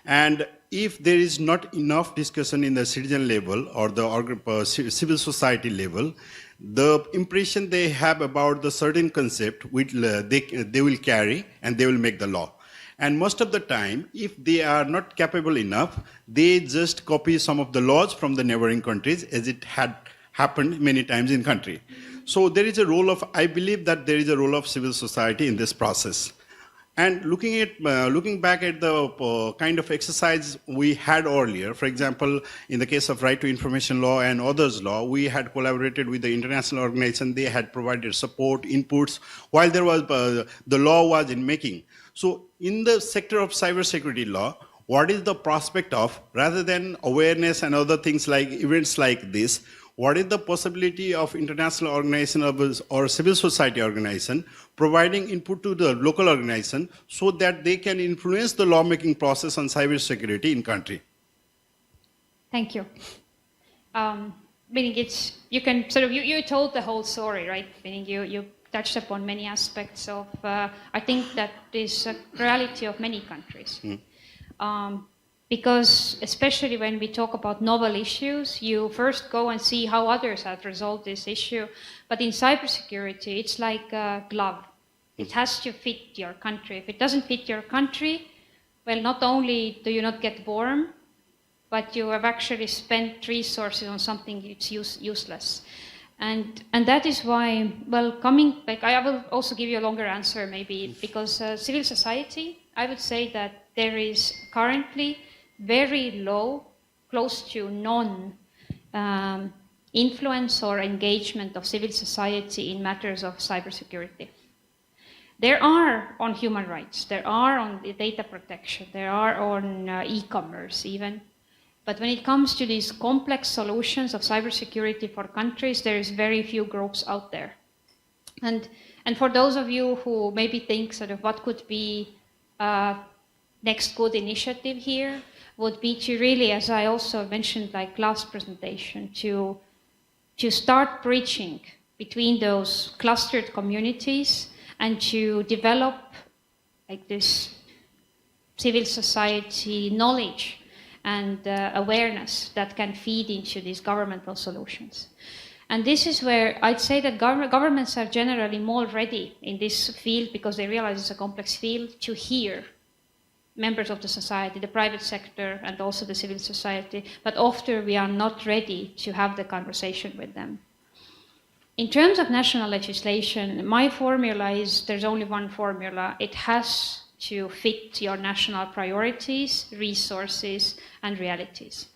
And if there is not enough discussion in the citizen level or the civil society level, the impression they have about the certain concept they will carry and they will make the law. And most of the time, if they are not capable enough, they just copy some of the laws from the neighboring countries, as it had happened many times in country. So there is a role of, I believe that there is a role of civil society in this process. And looking back at the kind of exercise we had earlier, for example, in the case of right to information law and others law, we had collaborated with the international organization. They had provided support, inputs, while there was the law was in making. So in the sector of cybersecurity law, what is the prospect of, rather than awareness and other things like events like this, what is the possibility of international organization or civil society organization providing input to the local organization so that they can influence the lawmaking process on cybersecurity in country? Thank you. Meaning you can sort of, you told the whole story, right? Meaning you touched upon many aspects of, I think that is a reality of many countries. Because especially when we talk about novel issues, you first go and see how others have resolved this issue. But in cybersecurity, it's like a glove. It has to fit your country. If it doesn't fit your country, well, not only do you not get warm, but you have actually spent resources on something that's useless. And that is why, well, I will also give you a longer answer maybe, because civil society, I would say that there is currently very low, close to none, influence or engagement of civil society in matters of cybersecurity. There are on human rights, there are on data protection, there are on e-commerce even. But when it comes to these complex solutions of cybersecurity for countries, there is very few groups out there. And for those of you who maybe think sort of what could be next good initiative here, would be to really, as I also mentioned like last presentation, to start bridging between those clustered communities and to develop like this civil society knowledge and awareness that can feed into these governmental solutions. And this is where I'd say that governments are generally more ready in this field because they realize it's a complex field to hear members of the society, the private sector, and also the civil society, but often we are not ready to have the conversation with them. In terms of national legislation, my formula is, there's only one formula. It has to fit your national priorities, resources, and realities.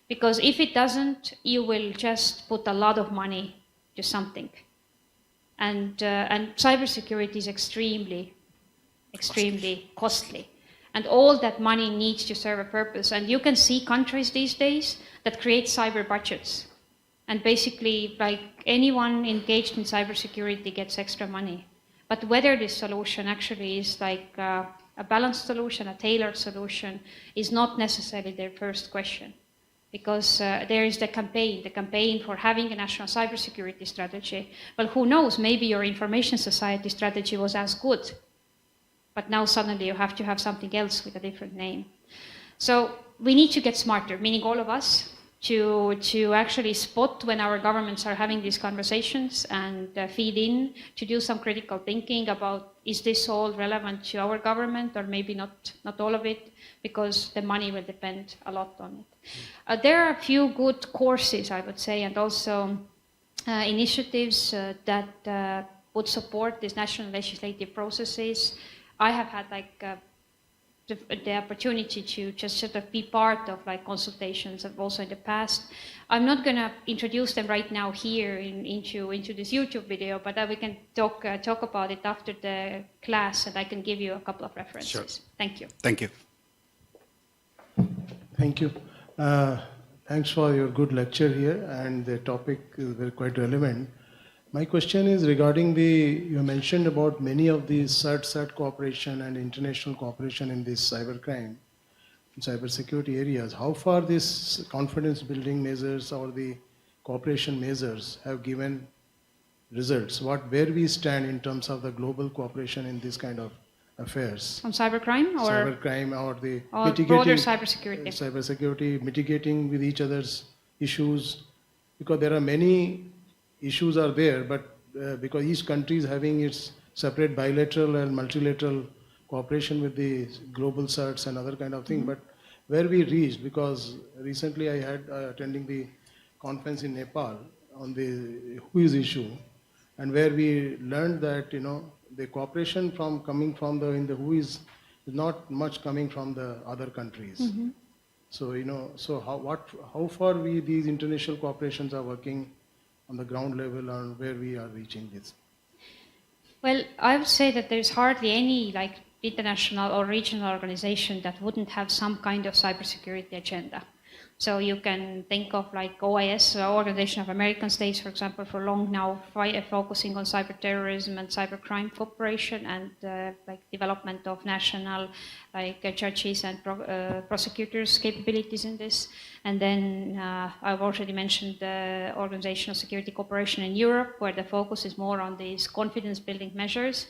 Because if it doesn't, you will just put a lot of money to something. And cybersecurity is extremely costly. And all that money needs to serve a purpose. And you can see countries these days that create cyber budgets. And basically, like anyone engaged in cybersecurity gets extra money. But whether this solution actually is like a balanced solution, a tailored solution, is not necessarily their first question. because there is the campaign for having a national cybersecurity strategy. Well, who knows, maybe your information society strategy was as good, but now suddenly you have to have something else with a different name. So we need to get smarter, meaning all of us, to actually spot when our governments are having these conversations and feed in, to do some critical thinking about, is this all relevant to our government, or maybe not all of it, because the money will depend a lot on it. There are a few good courses, I would say, and also initiatives that would support these national legislative processes. I have had the opportunity to just sort of be part of consultations also in the past. I'm not going to introduce them right now here into this YouTube video, but we can talk about it after the class, and I can give you a couple of references. Sure. Thank you. Thank you. Thank you. Thanks for your good lecture here, and the topic is quite relevant. My question is regarding you mentioned about many of these CERT cooperation and international cooperation in this cybercrime, cybersecurity areas. How far these confidence building measures or the cooperation measures have given results? Where we stand in terms of the global cooperation in this kind of affairs? On cybercrime or the mitigating broader cybersecurity? Cybersecurity, mitigating with each other's issues, because there are many issues are there, but because each country is having its separate bilateral and multilateral cooperation with the global certs and other kind of thing. But where we reached, because recently I had attending the conference in Nepal on the WHOIS issue, and where we learned that the cooperation coming from in the WHOIS is not much coming from the other countries. So how far these international cooperations are working on the ground level, and where we are reaching this? Well, I would say that there's hardly any international or regional organization that wouldn't have some kind of cybersecurity agenda. So you can think of OIS, Organization of American States, for example, for long now focusing on cyber terrorism and cybercrime cooperation, and development of national judges and prosecutors' capabilities in this. And then I've already mentioned the Organization of Security Cooperation in Europe, where the focus is more on these confidence-building measures.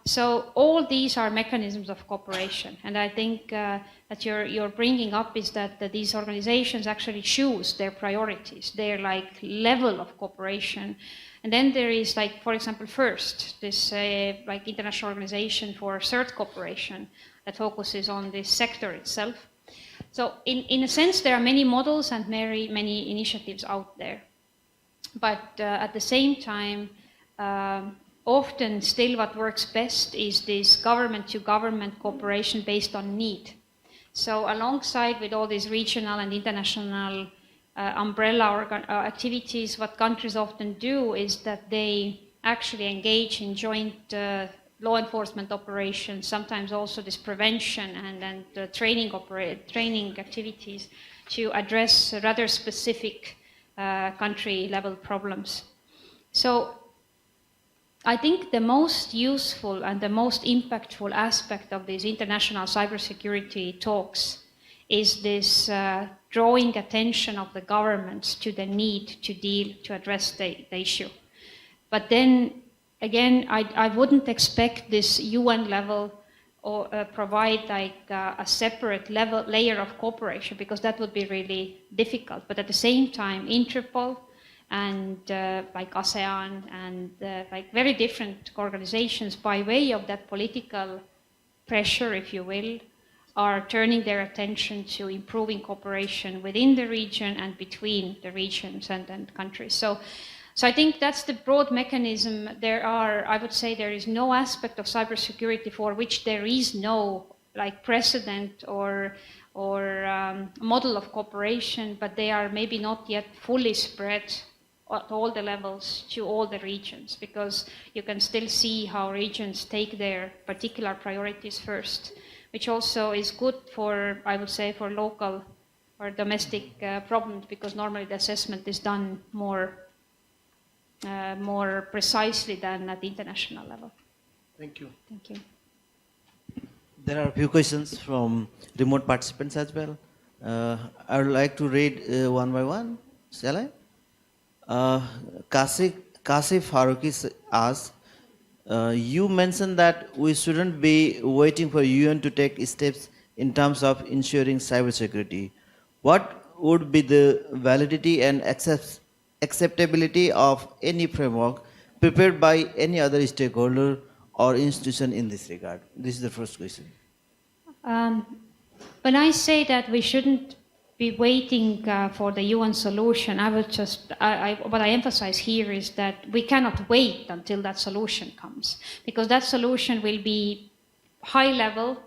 So all these are mechanisms of cooperation, and I think that you're bringing up is that these organizations actually choose their priorities, their level of cooperation, and then there is for example, first this international organization for CERT cooperation that focuses on this sector itself. So in a sense, there are many models and many initiatives out there, but at the same time. Often still what works best is this government-to-government cooperation based on need. So alongside with all these regional and international umbrella activities, what countries often do is that they actually engage in joint law enforcement operations, sometimes also this prevention and training activities to address rather specific country-level problems. So I think the most useful and the most impactful aspect of these international cybersecurity talks is this drawing attention of the governments to the need to address the issue. But then again, I wouldn't expect this UN level or provide a separate layer of cooperation, because that would be really difficult. But at the same time, Interpol and ASEAN and very different organizations, by way of that political pressure, if you will, are turning their attention to improving cooperation within the region and between the regions and countries. So I think that's the broad mechanism. I would say there is no aspect of cybersecurity for which there is no precedent or model of cooperation, but they are maybe not yet fully spread at all the levels to all the regions, because you can still see how regions take their particular priorities first, which also is good for, I would say, for local or domestic problems, because normally the assessment is done more precisely than at the international level. Thank you. Thank you. There are a few questions from remote participants as well. I would like to read one by one. Shall I? Kasif Faruqi asks, you mentioned that we shouldn't be waiting for UN to take steps in terms of ensuring cybersecurity. What would be the validity and acceptability of any framework prepared by any other stakeholder or institution in this regard? This is the first question. When I say that we shouldn't be waiting for the UN solution, I would just, what I emphasize here is that we cannot wait until that solution comes, because that solution will be high level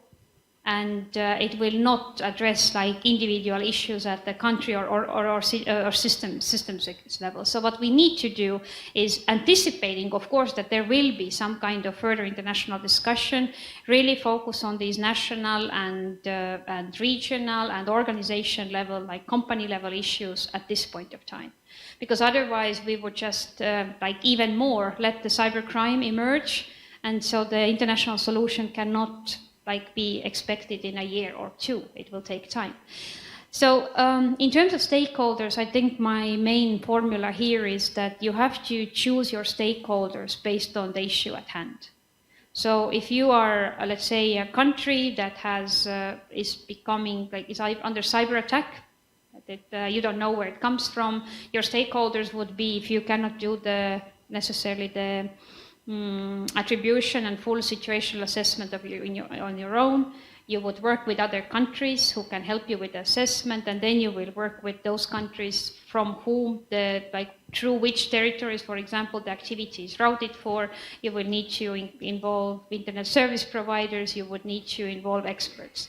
and it will not address like individual issues at the country or systems level. So what we need to do is anticipating, of course, that there will be some kind of further international discussion, really focus on these national and regional and organization level, like company level issues at this point of time. Because otherwise we would just like even more let the cybercrime emerge, and so the international solution cannot like be expected in a year or two. It will take time. So in terms of stakeholders, I think my main formula here is that you have to choose your stakeholders based on the issue at hand. So if you are, let's say, a country that has is becoming like is under cyber attack, that you don't know where it comes from, your stakeholders would be, if you cannot do necessarily the attribution and full situational assessment of you on your own, you would work with other countries who can help you with the assessment, and then you will work with those countries from whom through which territories, for example, the activity is routed for. You will need to involve internet service providers, you would need to involve experts.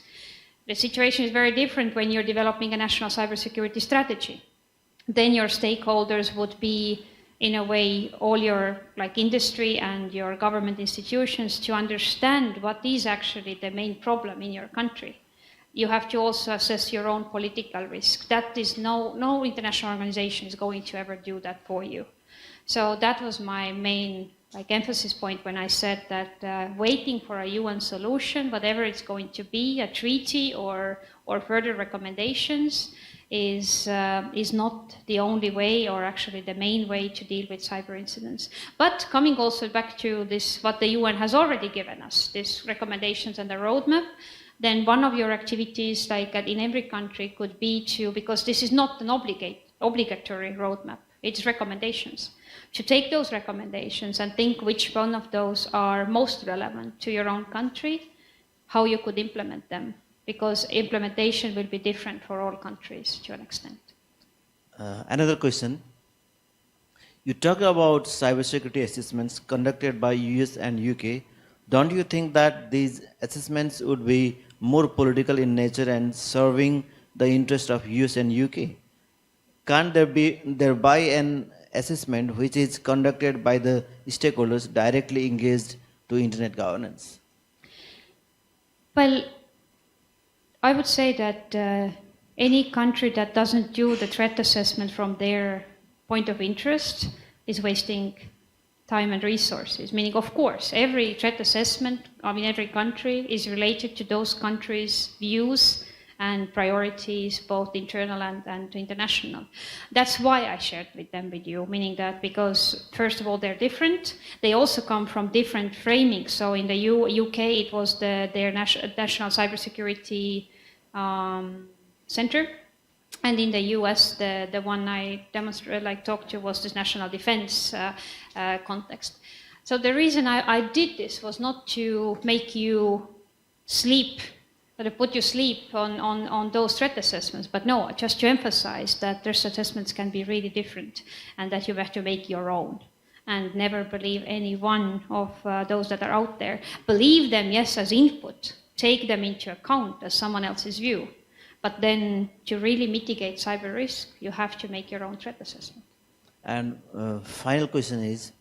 The situation is very different when you're developing a national cybersecurity strategy. Then your stakeholders would be, in a way, all your industry and your government institutions to understand what is actually the main problem in your country. You have to also assess your own political risk. That is no international organization is going to ever do that for you. So that was my main emphasis point when I said that waiting for a UN solution, whatever it's going to be, a treaty or further recommendations, is not the only way or actually the main way to deal with cyber incidents. But coming also back to this, what the UN has already given us, these recommendations and the roadmap, then one of your activities in every country could be to, because this is not an obligatory roadmap, it's recommendations, to take those recommendations and think which one of those are most relevant to your own country, how you could implement them, because implementation will be different for all countries to an extent. Another question. You talk about cybersecurity assessments conducted by US and UK. Don't you think that these assessments would be more political in nature and serving the interest of US and UK? Can't there be thereby an assessment which is conducted by the stakeholders directly engaged to internet governance? Well, I would say that any country that doesn't do the threat assessment from their point of interest is wasting time and resources. Meaning, of course, every threat assessment in every country is related to those countries' views and priorities, both internal and international. That's why I shared them with you, meaning that because, first of all, they're different. They also come from different framings. So in the UK, it was their National Cybersecurity Center. And in the US, the one I talked to was this national defense context. So the reason I did this was not to make you sleep, to put you sleep on those threat assessments, but no, just to emphasize that threat assessments can be really different and that you have to make your own and never believe any one of those that are out there. Believe them, yes, as input, take them into account as someone else's view, but then to really mitigate cyber risk, you have to make your own threat assessment. And final question is,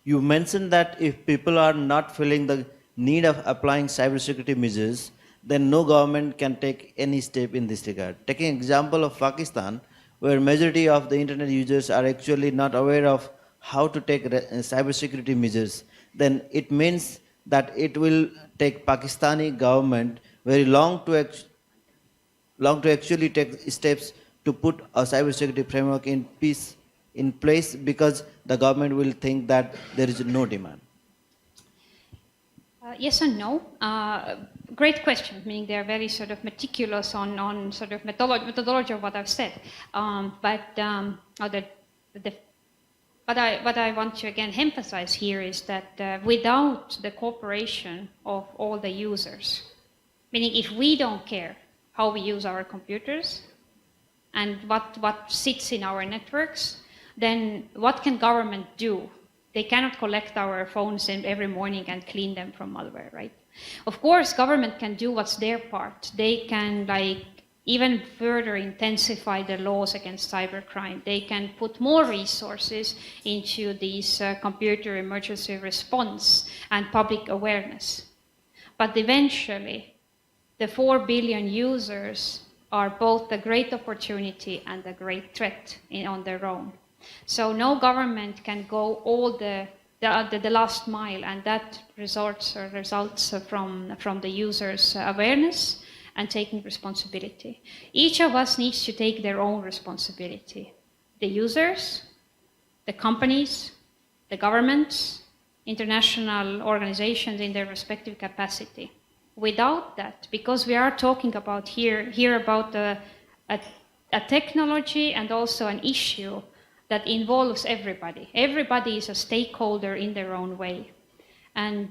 you mentioned that if people are not feeling the need of applying cybersecurity measures, then no government can take any step in this regard. Taking example of Pakistan, where majority of the internet users are actually not aware of how to take cybersecurity measures, then it means that it will take Pakistani government very long to long to actually take steps to put a cybersecurity framework in place because the government will think that there is no demand? Yes and no. Great question, meaning they're very sort of meticulous on sort of methodology of what I've said. What I want to again emphasize here is that without the cooperation of all the users, meaning if we don't care how we use our computers and what sits in our networks, then what can government do? They cannot collect our phones every morning and clean them from malware, right? Of course, government can do what's their part. They can even further intensify the laws against cybercrime. They can put more resources into these computer emergency response and public awareness. But eventually, the 4 billion users are both a great opportunity and a great threat on their own. So no government can go all the last mile, and that results from the users' awareness and taking responsibility. Each of us needs to take their own responsibility. The users, the companies, the governments, international organizations in their respective capacity. Without that, because we are talking about here about a technology and also an issue that involves everybody. Everybody is a stakeholder in their own way. And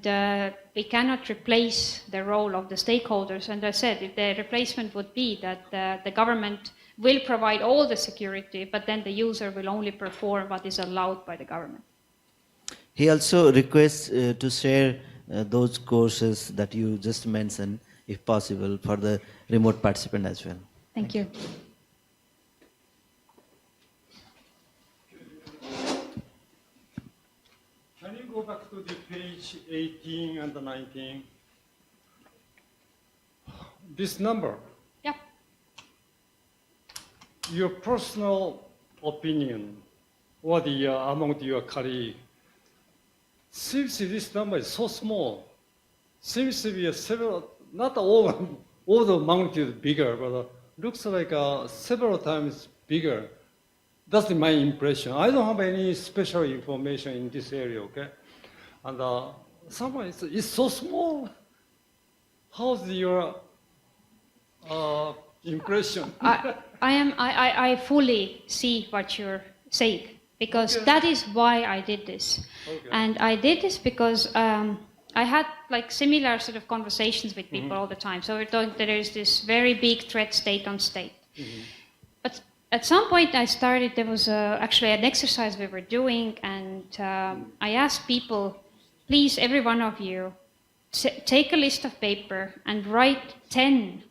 we cannot replace the role of the stakeholders. And I said, if the replacement would be that the government will provide all the security, but then the user will only perform what is allowed by the government. He also requests to share those courses that you just mentioned, if possible, for the remote participant as well. Thank you. Can you go back to the page 18 and 19? This number, Yeah. your personal opinion, or among your colleagues, seems this number is so small. Seems to be not all the magnitude bigger, but looks like several times bigger. That's my impression. I don't have any special information in this area, okay? And someone it's so small. How's your impression? I fully see what you're saying, because that is why I did this. Okay. And I did this because I had similar sort of conversations with people all the time. So we're talking that there is this very big threat state on state. But at some point there was actually an exercise we were doing, and I asked people, please, every one of you, take a list of paper and write 10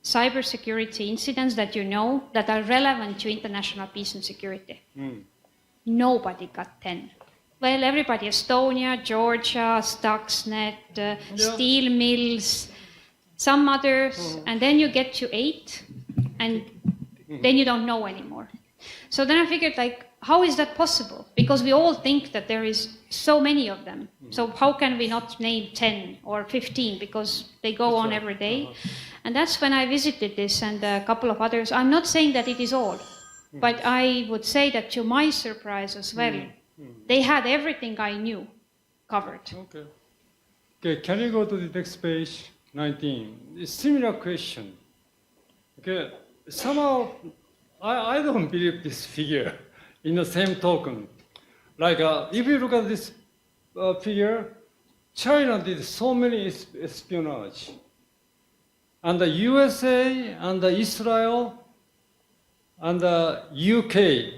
cybersecurity incidents that you know that are relevant to international peace and security. Nobody got 10. Well, everybody, Estonia, Georgia, Stuxnet, steel mills, some others, and then you get to 8, and then you don't know anymore. So then I figured, how is that possible? Because we all think that there is so many of them. So how can we not name 10 or 15? Because they go on every day. And that's when I visited this and a couple of others. I'm not saying that it is all, but I would say that to my surprise as well, they had everything I knew covered. Okay. Okay, can you go to the next page, 19? A similar question. Okay, somehow I don't believe this figure in the same token. If you look at this figure, China did so many espionage. And the USA and the Israel and the UK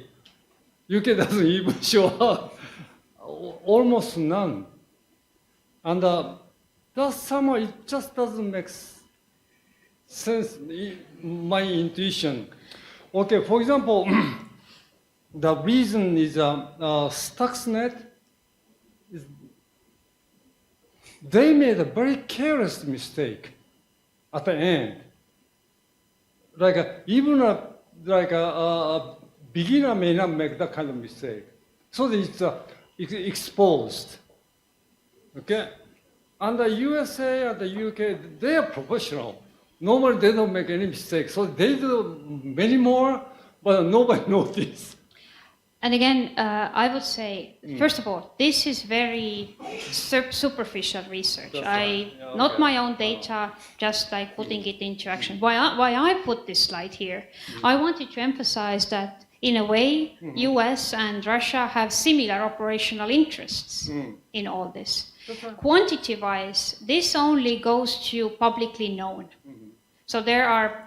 doesn't even show up, almost none. And that somehow it just doesn't make sense, my intuition. Okay, for example, the reason is Stuxnet, they made a very careless mistake at the end. Even a beginner may not make that kind of mistake. So it's exposed. Okay? And the USA and the UK, they are professional. Normally they don't make any mistakes. So they do many more, but nobody notices. And again, I would say, first of all, this is very superficial research. That's right. Yeah, Not okay. my own data, just like putting it into action. Why I put this slide here, I wanted to emphasize that in a way, US and Russia have similar operational interests in all this. That's right. Quantity-wise, this only goes to publicly known. So there are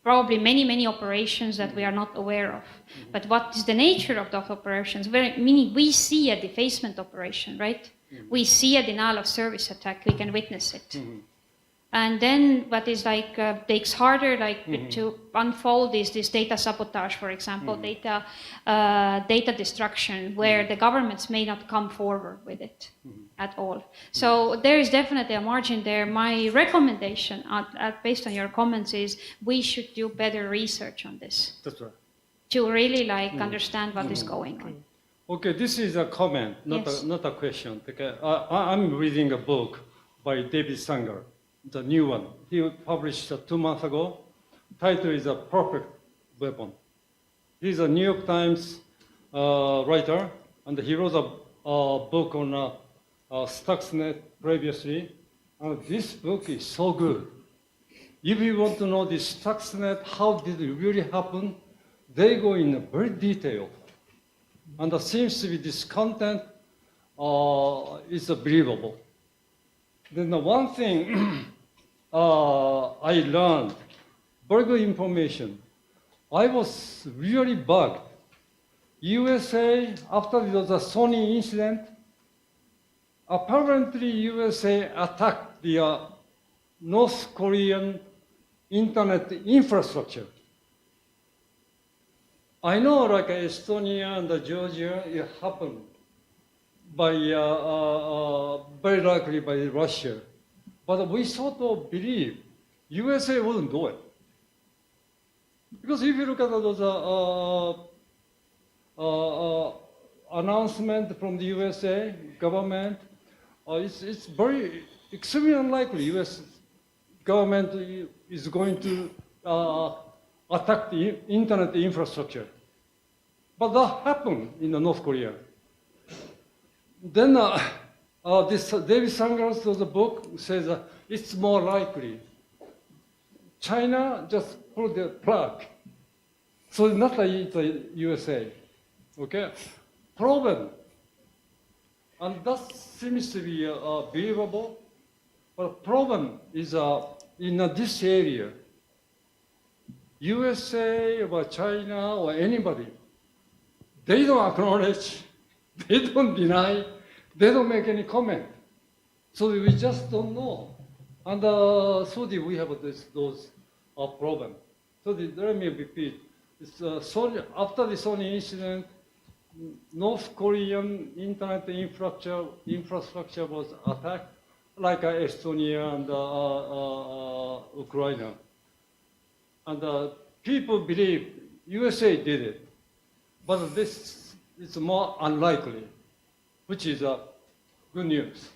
probably many operations that we are not aware of. But what is the nature of those operations? Meaning we see a defacement operation, right? We see a denial of service attack, we can witness it. And then what is like takes harder to unfold is this data sabotage, for example, data destruction, where the governments may not come forward with it at all. So there is definitely a margin there. My recommendation, based on your comments, is we should do better research on this That's right. to really understand what is going on. Okay, this is a comment, Yes. not a question. Okay, I'm reading a book by David Sanger, the new one. He published 2 months ago. Title is A Perfect Weapon. He's a New York Times writer, and he wrote a book on Stuxnet previously. And this book is so good. If you want to know this Stuxnet, how did it really happen, they go in very detail. And it seems to be this content is believable. Then the one thing I learned, very good information. I was really bugged. USA, after the Sony incident, apparently USA attacked the North Korean internet infrastructure. I know like Estonia and Georgia, it happened by, very likely by Russia. But we sort of believe USA wouldn't do it. Because if you look at those announcement from the USA government, it's very extremely unlikely US government is going to attack the internet infrastructure. But that happened in North Korea. Then this David Sanger's book says it's more likely. China just pulled the plug. So it's not like it's a USA. Okay? Problem. And that seems to be believable. But problem is in this area, USA or China or anybody, they don't acknowledge, they don't deny, they don't make any comment. So we just don't know. And so we have those problems. So let me repeat. It's, after the Sony incident, North Korean internet infrastructure was attacked, like Estonia and Ukraine. And people believe USA did it, but this is more unlikely, which is good news.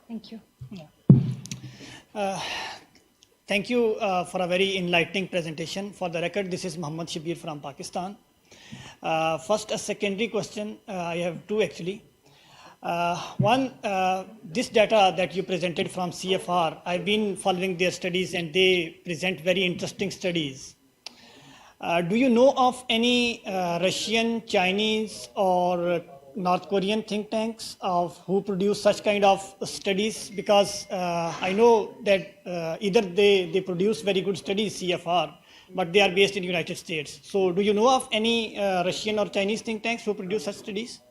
Thank you. Thank you for a very enlightening presentation. For the record, this is Muhammad Shabir from Pakistan. First, a secondary question. I have two actually. One, this data that you presented from CFR, I've been following their studies and they present very interesting studies. Do you know of any Russian, Chinese, or North Korean think tanks who produce such kind of studies? Because I know that either they produce very good studies, CFR, but they are based in the United States. So do you know of any Russian or Chinese think tanks who produce such studies?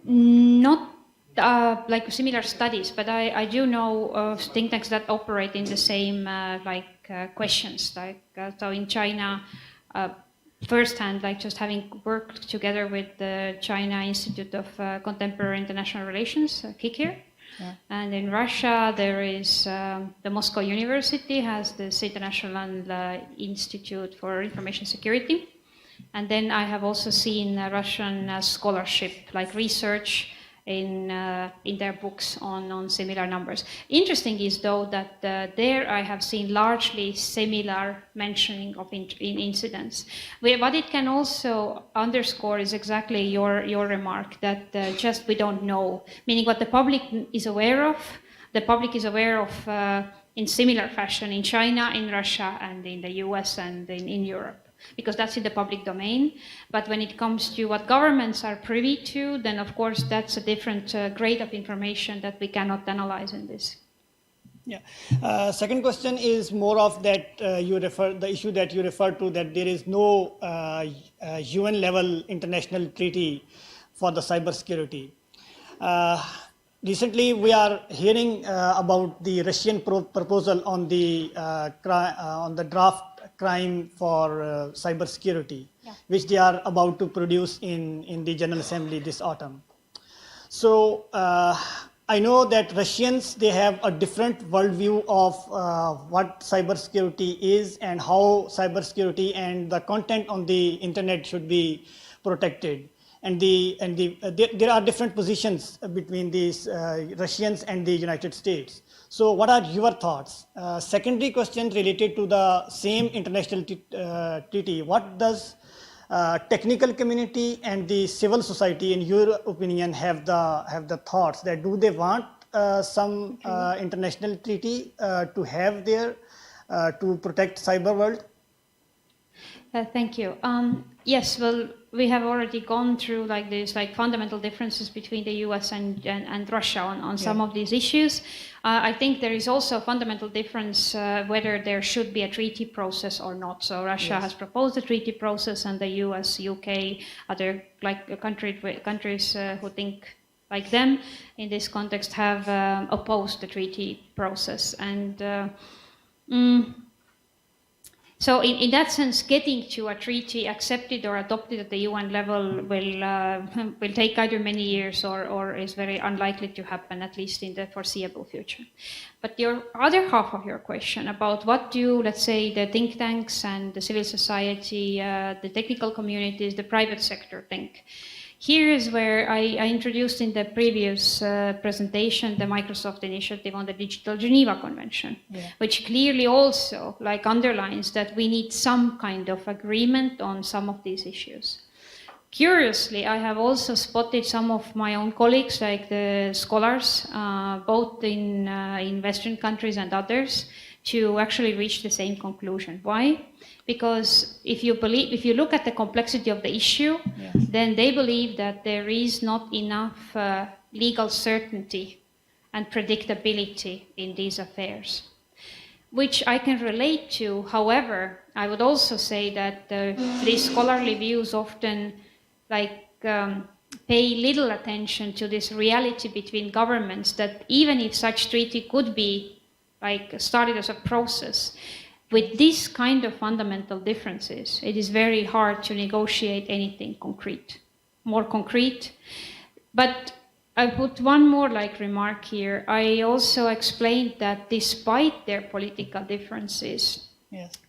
Not like similar studies, but I do know of think tanks that operate in the same questions. So in China, firsthand, just having worked together with the China Institute of Contemporary International Relations, KIK here. Yeah. And in Russia, there is the Moscow University has this International Institute for Information Security. And then I have also seen Russian scholarship, like research in their books on similar numbers. Interesting is though that there I have seen largely similar mentioning of in incidents. What it can also underscore is exactly your remark that just we don't know, meaning what the public is aware of. The public is aware of in similar fashion in China, in Russia, and in the US and in Europe, because that's in the public domain. But when it comes to what governments are privy to, then of course that's a different grade of information that we cannot analyze in this. Yeah. Second question is more of that the issue that you referred to, that there is no UN level international treaty for the cybersecurity. Recently, we are hearing about the Russian proposal on the draft crime for cybersecurity, which they are about to produce in the General Assembly this autumn. So I know that Russians, they have a different worldview of what cybersecurity is and how cybersecurity and the content on the internet should be protected. And there are different positions between these Russians and the United States. So what are your thoughts? Secondary question related to the same international treaty. What does technical community and the civil society, in your opinion, have the thoughts that do they want some international treaty to have there to protect cyber world? Thank you. Yes, well, we have already gone through like these fundamental differences between the US and Russia on some of these issues. I think there is also a fundamental difference whether there should be a treaty process or not. So Russia has proposed a treaty process, and the US, UK, other countries who think like them in this context have opposed the treaty process. And so in that sense, getting to a treaty accepted or adopted at the UN level will take either many years or is very unlikely to happen, at least in the foreseeable future. But your other half of your question about what do, let's say, the think tanks and the civil society, the technical communities, the private sector think. Here is where I introduced in the previous presentation the Microsoft initiative on the Digital Geneva Convention, which clearly also underlines that we need some kind of agreement on some of these issues. Curiously, I have also spotted some of my own colleagues, like the scholars, both in Western countries and others, to actually reach the same conclusion. Why? Because if you look at the complexity of the issue, then they believe that there is not enough legal certainty and predictability in these affairs, which I can relate to. However, I would also say that these scholarly views often pay little attention to this reality between governments, that even if such treaty could be started as a process, with this kind of fundamental differences, it is very hard to negotiate anything concrete, more concrete. But I put one more remark here. I also explained that despite their political differences,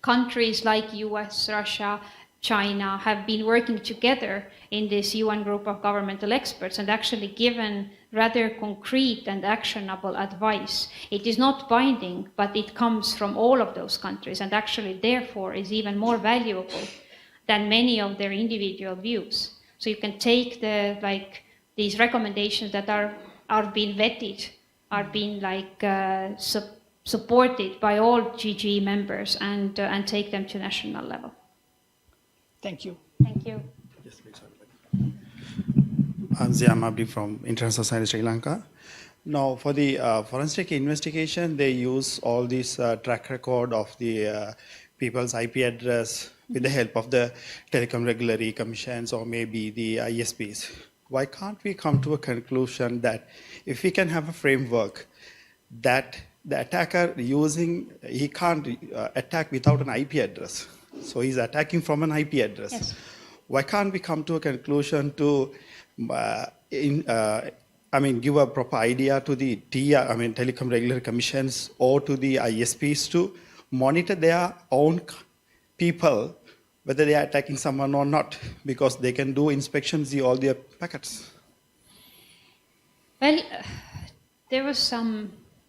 countries like US, Russia, China have been working together in this UN group of governmental experts and actually given rather concrete and actionable advice. It is not binding, but it comes from all of those countries and actually therefore is even more valuable than many of their individual views. So you can take these recommendations that are being vetted, are being supported by all GG members and take them to national level. Thank you. Thank you. Yes, please. I'm Zia Mabdi from International Science Sri Lanka. Now, for the forensic investigation, they use all this track record of the people's IP address with the help of the telecom regulatory commissions or maybe the ISPs. Why can't we come to a conclusion that if we can have a framework that the attacker he can't attack without an IP address? So he's attacking from an IP address. Yes. Why can't we come to a conclusion to give a proper idea to the telecom regulatory commissions or to the ISPs to monitor their own people, whether they are attacking someone or not, because they can do inspections, see all their packets. Well, there was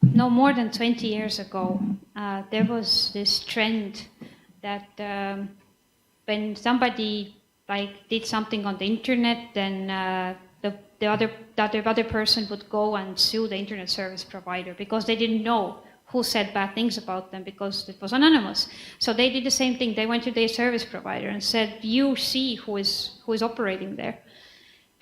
no more than 20 years ago, there was this trend that when somebody did something on the internet, then the other person would go and sue the internet service provider because they didn't know who said bad things about them because it was anonymous. So they did the same thing. They went to their service provider and said, "You see who is operating there."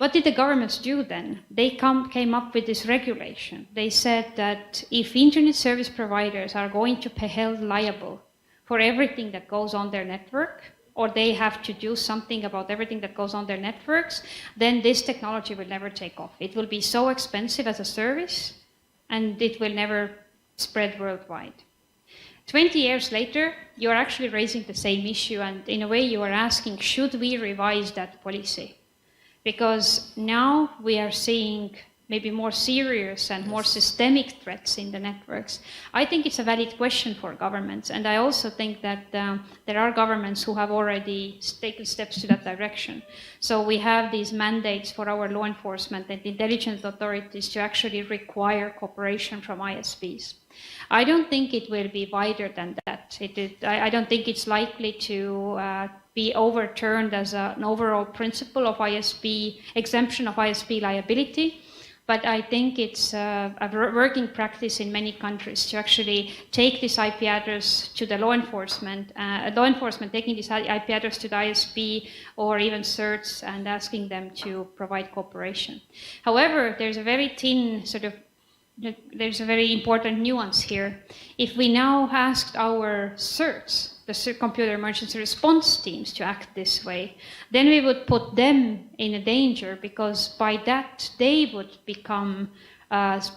What did the governments do then? They came up with this regulation. They said that if internet service providers are going to be held liable for everything that goes on their network, or they have to do something about everything that goes on their networks, then this technology will never take off. It will be so expensive as a service, and it will never spread worldwide. 20 years later, you're actually raising the same issue, and in a way you are asking, should we revise that policy? Because now we are seeing maybe more serious and more systemic threats in the networks. I think it's a valid question for governments, and I also think that there are governments who have already taken steps to that direction. So we have these mandates for our law enforcement and intelligence authorities to actually require cooperation from ISPs. I don't think it will be wider than that. I don't think it's likely to be overturned as an overall principle of ISP, exemption of ISP liability. But I think it's a working practice in many countries to actually take this IP address to the law enforcement taking this IP address to the ISP or even CERTs and asking them to provide cooperation. However, there's a very important nuance here. If we now asked our CERTs, the computer emergency response teams, to act this way, then we would put them in a danger, because by that they would become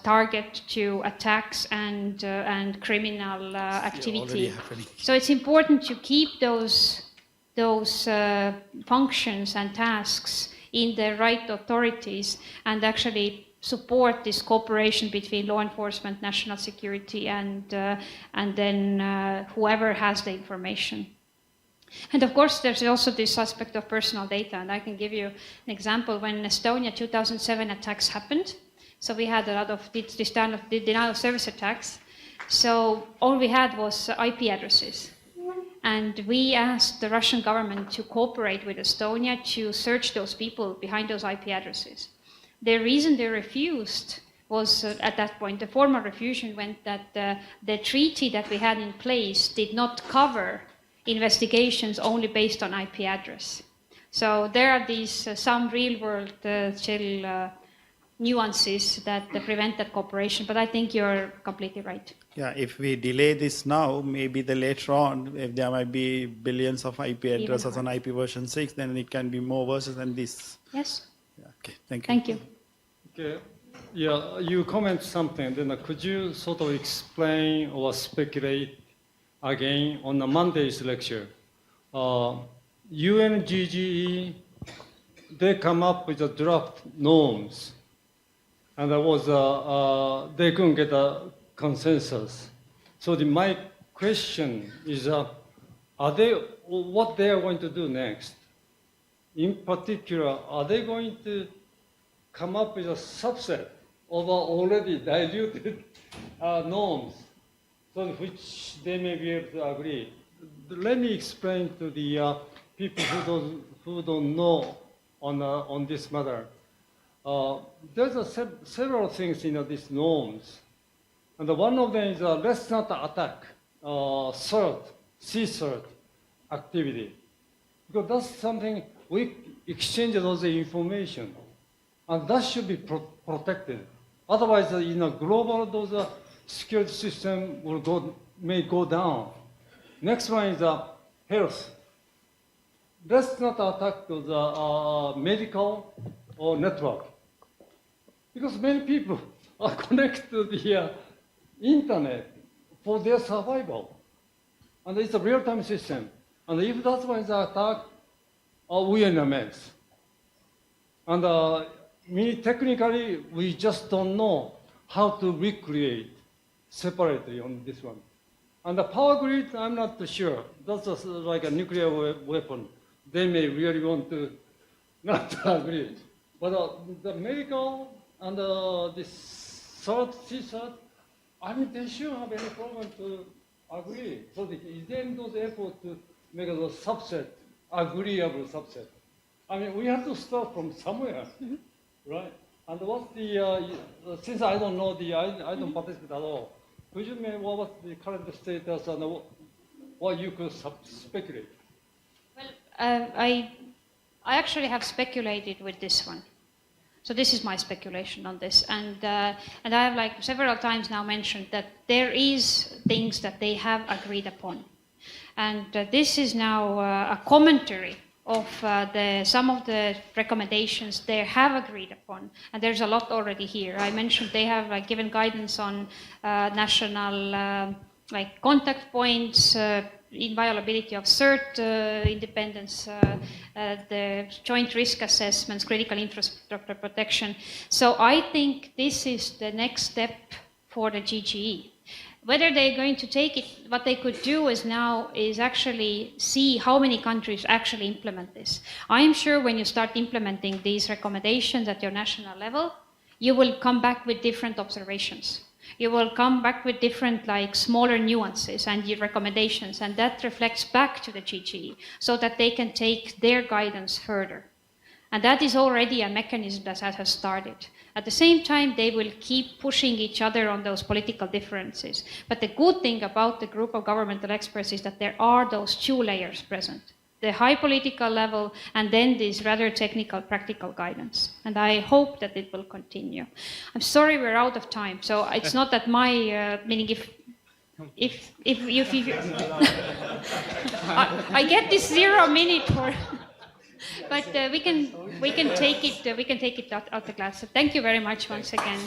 target to attacks and criminal activity. So it's important to keep those functions and tasks in the right authorities and actually support this cooperation between law enforcement, national security, and then whoever has the information. And of course, there's also this aspect of personal data, and I can give you an example. When Estonia 2007 attacks happened, so we had a lot of this kind of denial of service attacks. So all we had was IP addresses. And we asked the Russian government to cooperate with Estonia to search those people behind those IP addresses. The reason they refused was, at that point, the formal refusal went that the treaty that we had in place did not cover investigations only based on IP address. So there are these some real-world still nuances that prevent that cooperation, but I think you're completely right. Yeah, if we delay this now, maybe later on, if there might be billions of IP addresses on IP version 6, then it can be more versions than this. Yes. Yeah, okay, thank you. Thank you. Okay. Yeah, you comment something, then could you sort of explain or speculate again on the Monday's lecture? UNGGE, they come up with the draft norms, and they couldn't get a consensus. So my question is, what they are going to do next? In particular, are they going to come up with a subset of already diluted norms, so which they may be able to agree? Let me explain to the people who don't know on this matter. There's several things in these norms, and one of them is let's not attack CERT activity, because that's something we exchange those information, and that should be protected. Otherwise, in a global, those security system may go down. Next one is health. Let's not attack the medical or network, because many people are connected to the internet for their survival, and it's a real-time system. And if that one is attacked, we are in a mess. And technically, we just don't know how to recreate separately on this one. And the power grid, I'm not sure. That's just like a nuclear weapon. They may really want to not agree. But the medical and this third, C-third, I mean, they shouldn't have any problem to agree. So is there any those effort to make those subset, agreeable subset? I mean, we have to start from somewhere, right? And what's the, since I don't know I don't participate at all, could you maybe, what's the current status and what you could speculate? Well, I actually have speculated with this one. So this is my speculation on this, and I have like several times now mentioned that there is things that they have agreed upon, and this is now a commentary of some of the recommendations they have agreed upon, and there's a lot already here. I mentioned they have like given guidance on national like contact points, inviolability of cert, independence, the joint risk assessments, critical infrastructure protection. So I think this is the next step for the GGE. Whether they're going to take it, what they could do is now is actually see how many countries actually implement this. I am sure when you start implementing these recommendations at your national level, you will come back with different observations. You will come back with different, like, smaller nuances and your recommendations, and that reflects back to the GGE so that they can take their guidance further. And that is already a mechanism that has started. At the same time, they will keep pushing each other on those political differences. But the good thing about the group of governmental experts is that there are those two layers present. The high political level, and then this rather technical, practical guidance. And I hope that it will continue. I'm sorry we're out of time, so it's not that my, meaning if I get this 0 minute for, but we can take it out of the class. So thank you very much once again.